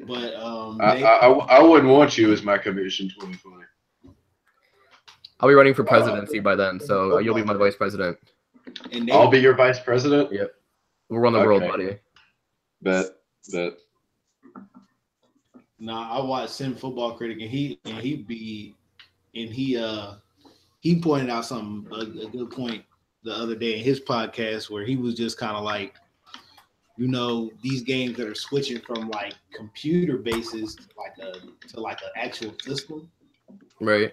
But I wouldn't want you as my commission 2020. I'll be running for presidency by then, so you'll be my vice president. And I'll be your vice president? Yep. We'll run the world, buddy. Bet. Nah, I watched Sim Football Critic, and he pointed out a good point the other day in his podcast where he was just kind of like, these games that are switching from like computer bases to like an actual system, right?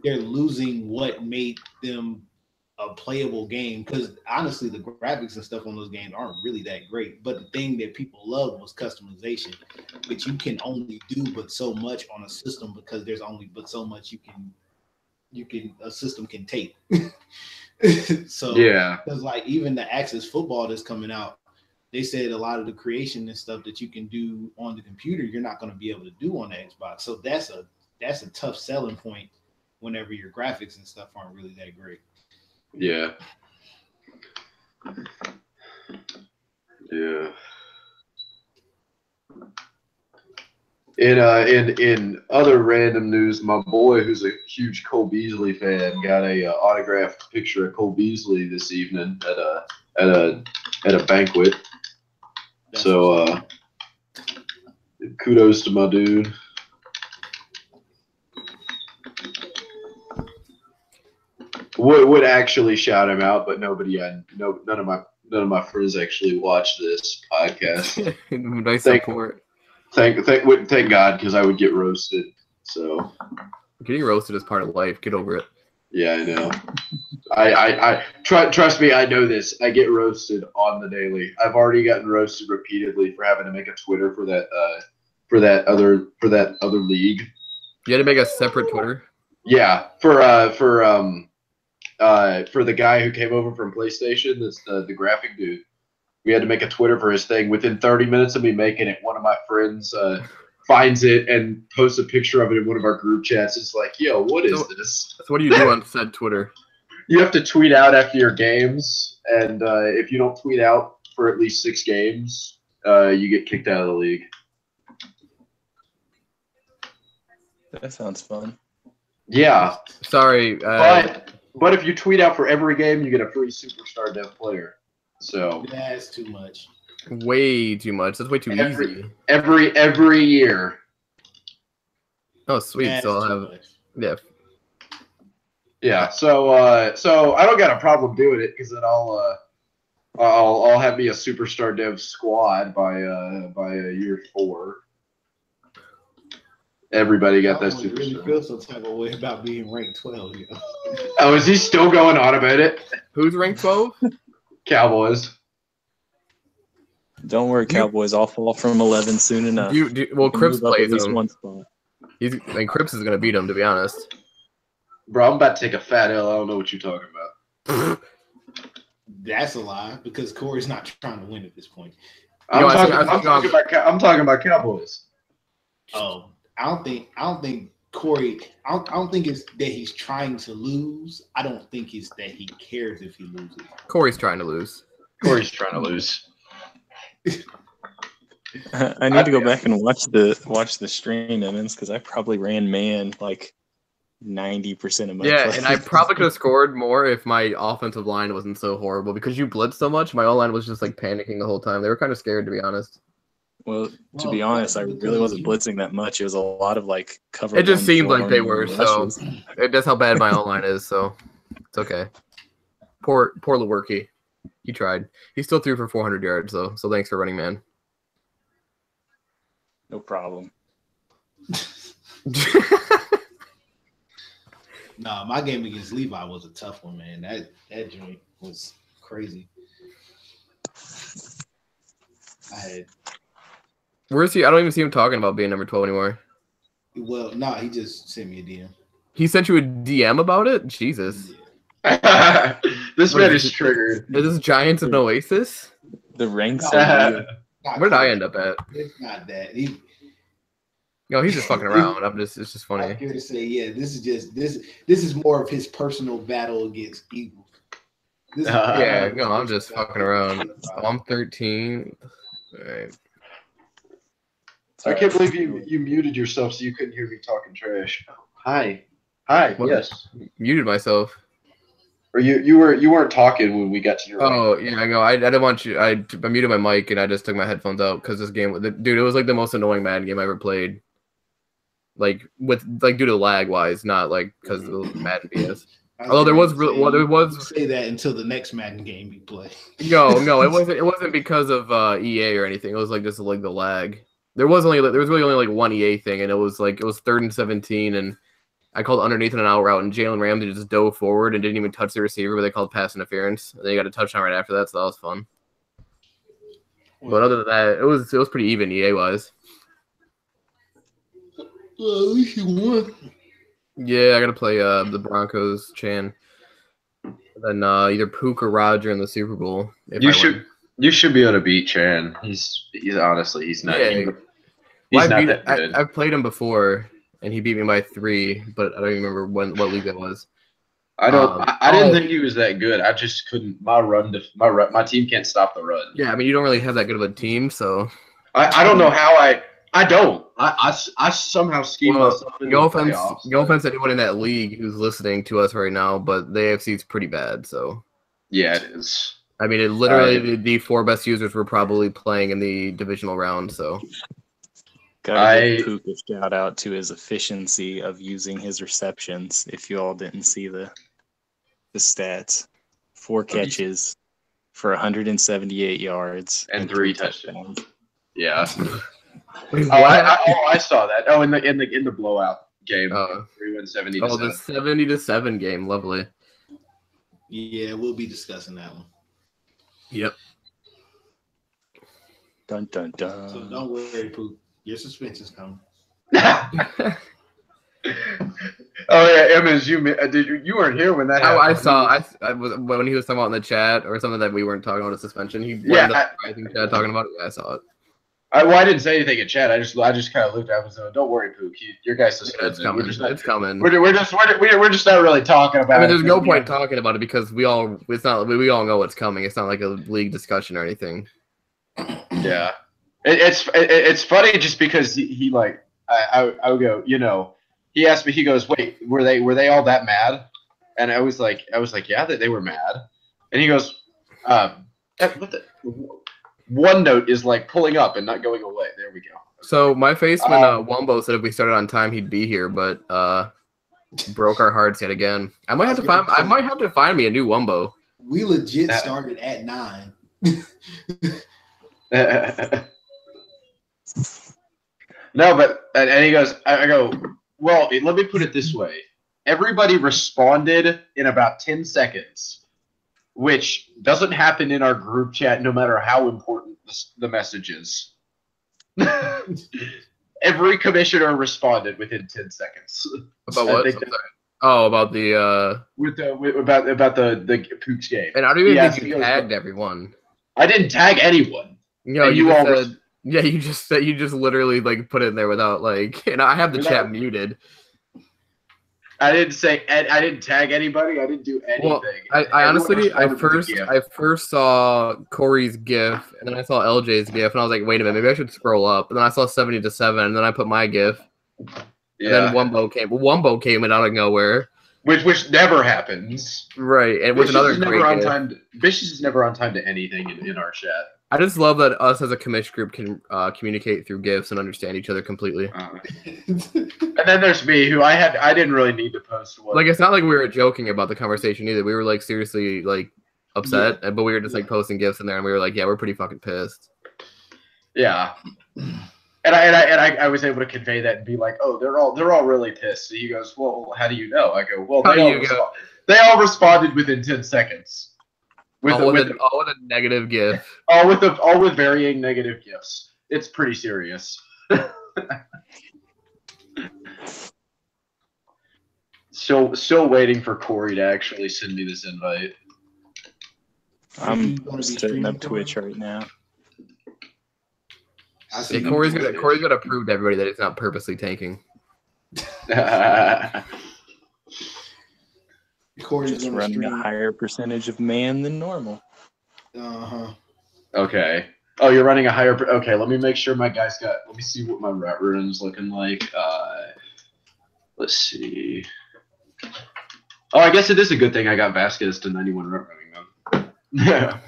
They're losing what made them a playable game, because honestly the graphics and stuff on those games aren't really that great, but the thing that people love was customization, which you can only do but so much on a system because there's only but so much a system can take. So yeah, because like even the Access Football that's coming out, they said a lot of the creation and stuff that you can do on the computer you're not going to be able to do on the Xbox. So that's a tough selling point whenever your graphics and stuff aren't really that great. Yeah. In other random news, my boy, who's a huge Cole Beasley fan, got a autographed picture of Cole Beasley this evening at a banquet. So kudos to my dude. Would actually shout him out, but none of my friends actually watch this podcast. Nice support. Thank God, because I would get roasted. So getting roasted is part of life. Get over it. Yeah, I know. I trust me. I know this. I get roasted on the daily. I've already gotten roasted repeatedly for having to make a Twitter for that other league. You had to make a separate Twitter. Yeah, for the guy who came over from PlayStation. That's the graphic dude. We had to make a Twitter for his thing. Within 30 minutes of me making it, one of my friends finds it and posts a picture of it in one of our group chats. It's like, yo, what is this? So what do you do on said Twitter? You have to tweet out after your games, and if you don't tweet out for at least 6 games, you get kicked out of the league. That sounds fun. Yeah. Sorry. But if you tweet out for every game, you get a free superstar dev player. So that's too much. Way too much. That's way too easy. Every year. Oh, sweet. That's so I'll have much. Yeah. So I don't got a problem doing it because then I'll have me a superstar dev squad by year 4. Everybody got that superstar. Really feel some type of way about being ranked 12. You know? Oh, is he still going on about it? Who's ranked 12? Cowboys. Don't worry, Cowboys. I'll fall from 11 soon enough. Well, Cripps plays him. One spot. Cripps is gonna beat him, to be honest. Bro, I'm about to take a fat L. I don't know what you're talking about. That's a lie because Corey's not trying to win at this point. I'm talking about Cowboys. Oh, I don't think Corey. I don't think it's that he's trying to lose. I don't think it's that he cares if he loses. Corey's trying to lose. Corey's trying to lose. I need to go back and watch the stream, Evans, because I probably ran man like 90% of my plays. And I probably could have scored more if my offensive line wasn't so horrible because you blitzed so much. My O-line was just like panicking the whole time. They were kind of scared, to be honest. Well, to be honest, I really wasn't blitzing that much. It was a lot of like cover. It just seemed like they were. So that's how bad my O-line is. So it's okay. Poor Lewerke. He tried. He still threw for 400 yards though. So thanks for running, man. No problem. Nah, my game against Levi was a tough one, man. That joint was crazy. Where is he? I don't even see him talking about being number 12 anymore. Well, no, he just sent me a DM. He sent you a DM about it? Jesus. Yeah. This man is triggered. Is this Giants and Oasis? The ranks. Where did I end up at? It's not that. No, he's just fucking around. It's just funny. I'm here to say, yeah, this is more of his personal battle against Eagles. I'm just fucking around. I'm 13. All right. I can't believe you muted yourself so you couldn't hear me talking trash. Hi. What? Yes. Muted myself. Or you weren't talking when we got to your. Oh yeah, I know. I didn't want you. I muted my mic and I just took my headphones out because this game, dude, it was like the most annoying Madden game I ever played. Like due to lag wise, not like because of the Madden BS. Although there was say that until the next Madden game you play. No, it wasn't because of EA or anything. It was like just like the lag. There was really only like one EA thing, and it was 3rd and 17, and I called underneath and an out route, and Jalen Ramsey just dove forward and didn't even touch the receiver, but they called pass interference. And then you got a touchdown right after that, so that was fun. But other than that, it was pretty even EA wise. Well, at least you won. Yeah, I gotta play the Broncos, Chan. And then either Pook or Roger in the Super Bowl. You should be able to beat Chan. He's honestly he's not. Yeah. He's not that good. I've played him before, and he beat me by 3, but I don't even remember what league that was. I didn't think he was that good. I just couldn't. My team can't stop the run. Yeah, I mean you don't really have that good of a team, so I don't know how I don't. I somehow scheme myself into no offense to anyone in that league who's listening to us right now, but the AFC is pretty bad. So yeah, it is. I mean, it literally the 4 best users were probably playing in the divisional round. So gotta give Pook a shout out to his efficiency of using his receptions. If you all didn't see the stats, 4 catches for 178 yards and 3 touchdowns. Yeah. I saw that. Oh, in the blowout game. 70 to 7. The 70-7 game. Lovely. Yeah, we'll be discussing that one. Yep. Dun dun dun. So don't worry, Poop. Your suspension's coming. Oh yeah, Emmons, you weren't here when that happened. I saw. I was when he was talking about in the chat or something that we weren't talking about a suspension. He went up I think chat talking about it. Yeah, I saw it. I didn't say anything in chat. I just kind of looked at him and said, "Don't worry, Pook. Your guy's suspended. It's coming. It's coming. We're just not really talking about it. I mean, there's no point talking about it because we all know what's coming. It's not like a league discussion or anything. Yeah, it's funny just because he like I would go, you know, he asked me, he goes, wait, were they all that mad? And I was like, yeah, they were mad. And he goes, what the OneNote is like pulling up and not going away. There we go. So my face when Wumbo said if we started on time he'd be here, but broke our hearts yet again. I might have to find me a new Wumbo. We legit started at 9. No, but and he goes, I go, well, let me put it this way. Everybody responded in about 10 seconds. Which doesn't happen in our group chat no matter how important the message is. Every commissioner responded within 10 seconds. About what? About the about the Pooks game. And I don't even think you tagged everyone. I didn't tag anyone. No, you all said, yeah, you just literally like put it in there without like, and I have the chat muted. I didn't tag anybody. I didn't do anything. Well, I honestly, I first saw Corey's GIF, and then I saw LJ's GIF, and I was like, wait a minute, maybe I should scroll up. And then I saw 70-7, and then I put my GIF. Yeah. And then Wumbo came. Wumbo came out of nowhere. Which never happens. Right, and with another great GIF. Vicious is never on time to anything in our chat. I just love that us as a commish group can communicate through GIFs and understand each other completely. And then there's me, who I didn't really need to post one. Like, it's not like we were joking about the conversation either. We were like seriously like upset, but we were just like posting GIFs in there, and we were like, yeah, we're pretty fucking pissed. Yeah. And I was able to convey that and be like, oh, they're all really pissed. So he goes, well, how do you know? I go, well, they all responded within 10 seconds. All with a negative GIF. All with varying negative GIFs. It's pretty serious. Still waiting for Corey to actually send me this invite. I'm setting up Twitch right now. Yeah, Corey's gonna prove to everybody that it's not purposely tanking. Corey's just running a higher percentage of man than normal. Okay. Oh, you're running a higher. Okay, let me make sure my guys got. Let me see what my rat run's looking like. Let's see. Oh, I guess it is a good thing I got Vasquez to 91 rat running then.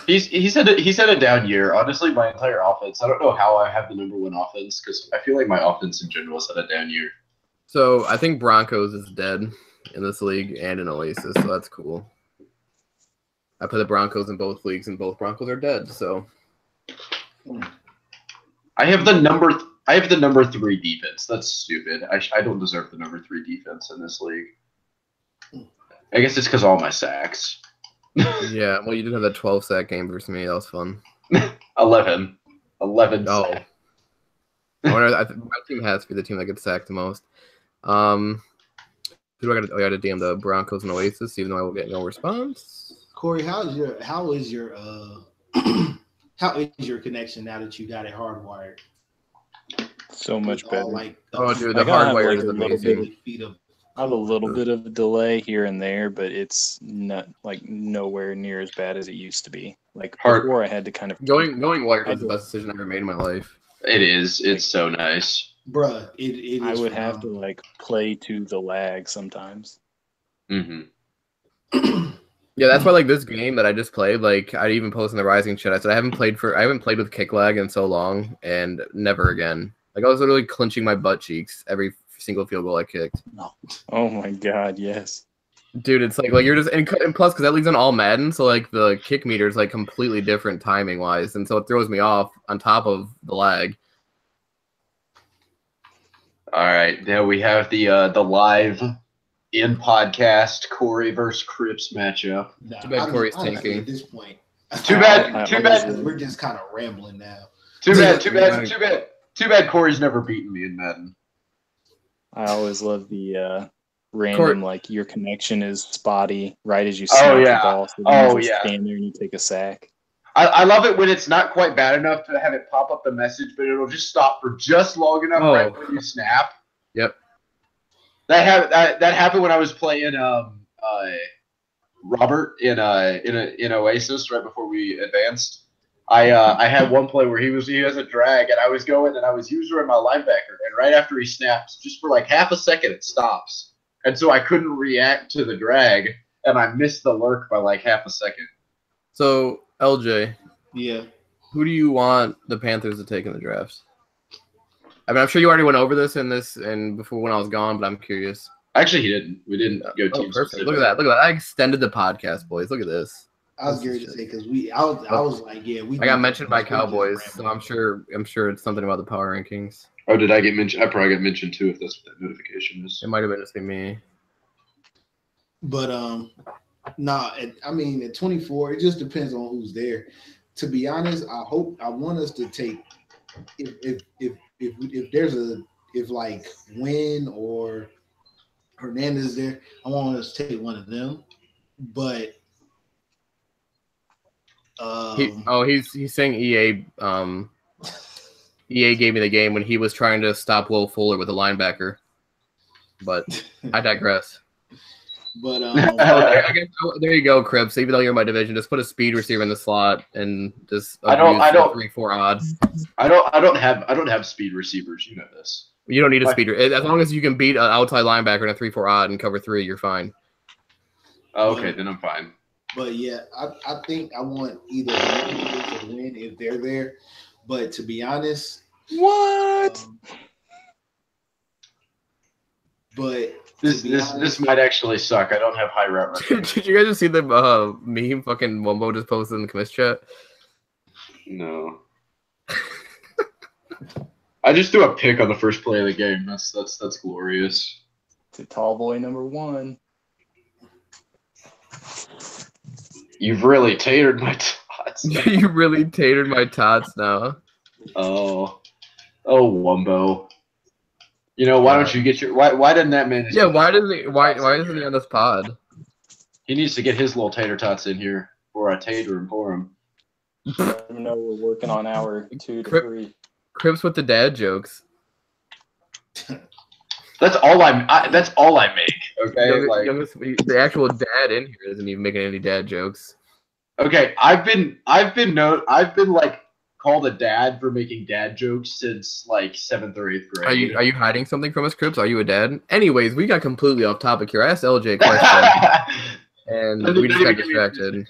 He's had a down year. Honestly, my entire offense. I don't know how I have the #1 offense because I feel like my offense in general has had a down year. So I think Broncos is dead in this league and in Oasis, so that's cool. I play the Broncos in both leagues, and both Broncos are dead. So I have the number 3 defense. That's stupid. I don't deserve the number 3 defense in this league. I guess it's because all my sacks. Yeah, well, you did have that 12 sack game versus me. That was fun. 11 Oh. sacks. My team has to be the team that gets sacked the most. Who do I got to DM the Broncos and Oasis, even though I will get no response. Corey, how is your connection now that you got it hardwired? So much better. Dude, the hardwired is amazing. I have a little bit of a delay here and there, but it's not like nowhere near as bad as it used to be. Like before, I had to kind of going wired was the best decision I ever made in my life. It is. It's so nice. Bruh, it I would have to like play to the lag sometimes. Mm-hmm. Yeah, that's why like this game that I just played, like I even posted in the Rising chat, I said I haven't played with kick lag in so long and never again. Like I was literally clenching my butt cheeks every single field goal I kicked. Oh my god, yes. Dude, it's like you're just and plus because that league's on all Madden, so like the kick meter is like completely different timing wise, and so it throws me off on top of the lag. All right, now we have the live in podcast Corey versus Crips matchup. Too bad Corey's tanking at this point. Too bad. We're just kind of rambling now. Too bad. Too bad Corey's never beaten me in Madden. I always love the random, like, your connection is spotty right as you snap Oh, yeah. the ball. So Oh, you just yeah. stand there and you take a sack. I love it when it's not quite bad enough to have it pop up the message, but it'll just stop for just long enough right when you snap. Yep. That happened when I was playing Robert in Oasis right before we advanced. I had one play where he has a drag, and I was going and I was using my linebacker, and right after he snaps, just for like half a second, it stops, and so I couldn't react to the drag, and I missed the lurk by like half a second. So LJ, yeah, who do you want the Panthers to take in the drafts? I mean, I'm sure you already went over this and before when I was gone, but I'm curious. Actually, he didn't. We didn't go team perfect. specific. Look at that. I extended the podcast, boys. Look at this. I was going to say because I was like, yeah, we. I got mentioned by Cowboys, so I'm sure it's something about the power rankings. Oh, did I get mentioned? I probably got mentioned too if that's what that notification is. It might have been just me. But I mean, at 24, it just depends on who's there. To be honest, I want us to take if like Wynn or Hernandez there, I want us to take one of them. But he's saying EA EA gave me the game when he was trying to stop Will Fuller with a linebacker. But I digress. But I guess, there you go, Cripps. Even though you're in my division, just put a speed receiver in the slot and just I don't 3-4 odd. I don't have speed receivers. You know this. You don't need a speeder. As long as you can beat an outside linebacker in a 3-4 odd and cover 3, you're fine. Oh, okay, then I'm fine. But yeah, I think I want either to win if they're there. But to be honest, what? But this might actually suck. I don't have high route running. Did you guys just see the meme fucking Wumbo just posted in the commiss chat? No. I just threw a pick on the first play of the game. That's glorious. To tall boy number 1. You've really tatered my tots. You really tatered my tots now. Oh, Wumbo. You know, why don't you get your why doesn't that man? Yeah, why isn't he on this pod? He needs to get his little tater tots in here before I tater him for him. Let him know we're working on hour 2 to 3. Crips with the dad jokes. That's all I make. Okay, the actual dad in here isn't even making any dad jokes. Okay, I've been like called a dad for making dad jokes since like 7th or 8th grade. Are you hiding something from us, Crips? Are you a dad? Anyways, we got completely off topic here. I asked LJ a question, and we just got distracted.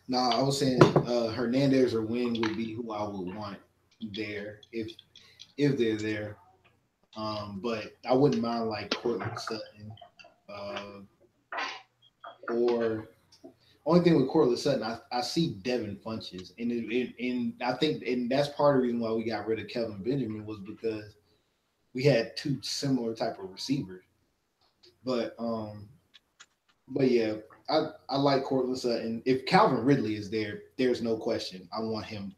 No, I was saying Hernandez or Wynn would be who I would want there if they're there. But I wouldn't mind like Cortland Sutton. Or only thing with Cortland Sutton, I see Devin Funches, and I think that's part of the reason why we got rid of Kelvin Benjamin was because we had 2 similar type of receivers. But yeah, I like Cortland Sutton. If Calvin Ridley is there, there's no question. I want him.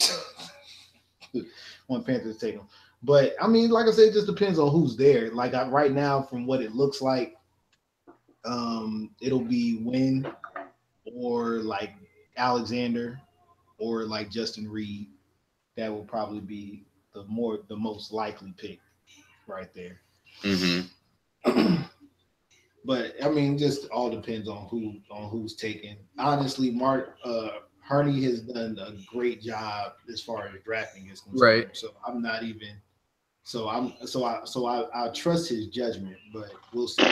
I want Panthers to take him. But I mean, like I said, it just depends on who's there. Like right now, from what it looks like, it'll be Wynn or like Alexander or like Justin Reed. That will probably be the most likely pick right there. Mm-hmm. But I mean, just all depends on who's taken. Honestly, Mark Herney has done a great job as far as drafting is concerned. Right. So I'm not even. So I trust his judgment, but we'll see.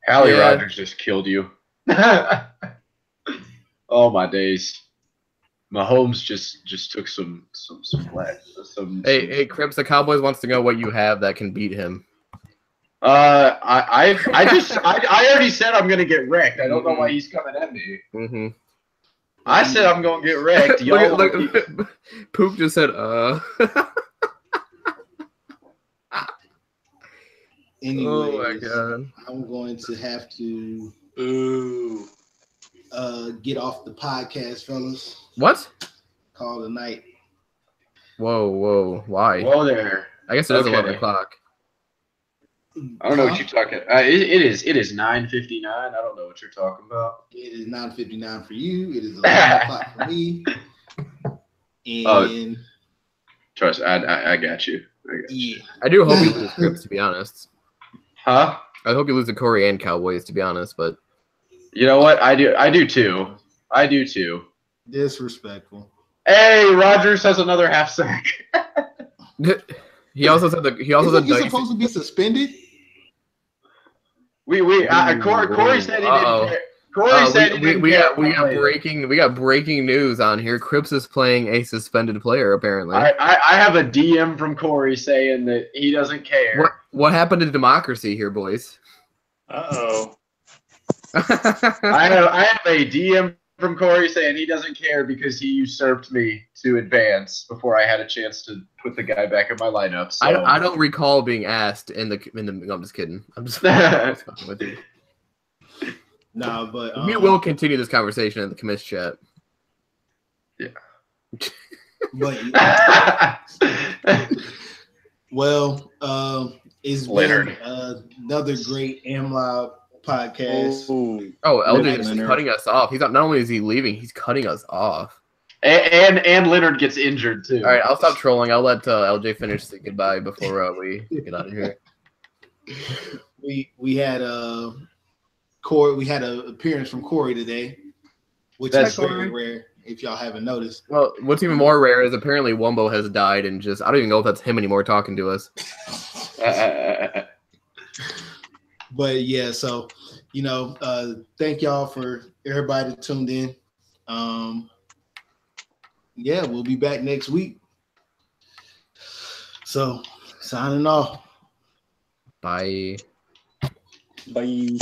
Hallie Rogers just killed you. Oh my days. Mahomes just took some flat. Hey, Crips, the Cowboys wants to know what you have that can beat him. I already said I'm gonna get wrecked. I don't know why he's coming at me. Mm-hmm. I said I'm gonna get wrecked. Look, Poop just said, Anyways, oh my god. I'm going to have to get off the podcast, fellas. What? Call it a night. Whoa. Why? Whoa there. I guess it is 11 o'clock. I don't know what you're talking. It is 9:59. I don't know what you're talking about. It is 9:59 for you. It is 11 o'clock for me. And trust, I got you. Yeah. I do hope you lose Crips, to be honest. Huh? I hope you lose the Corey and Cowboys, to be honest. But you know what? I do too. Disrespectful. Hey, Rodgers has another half sack. He also said he's supposed to be suspended. Corey said he didn't care. Corey said he didn't care. We got breaking news on here. Cripps is playing a suspended player, apparently. I have a DM from Corey saying that he doesn't care. What happened to democracy here, boys? Uh-oh. I have a DM from Corey saying he doesn't care because he usurped me to advance before I had a chance to put the guy back in my lineup. So. I don't recall being asked in the. I'm just kidding. I'm just fucking with you. No, but we will continue this conversation in the commiss chat. Yeah. But well, it's Leonard. been another great AMLoB podcast. Ooh. Oh, LJ is cutting us off. He's not only is he leaving, he's cutting us off. And Leonard gets injured too. All right, I'll stop trolling. I'll let LJ finish the goodbye before we get out of here. We had Corey. We had an appearance from Corey today, which is very rare. If y'all haven't noticed. Well, what's even more rare is apparently Wumbo has died, and I don't even know if that's him anymore talking to us. But yeah, so thank y'all for everybody that tuned in. Yeah, we'll be back next week. So signing off. Bye. Bye.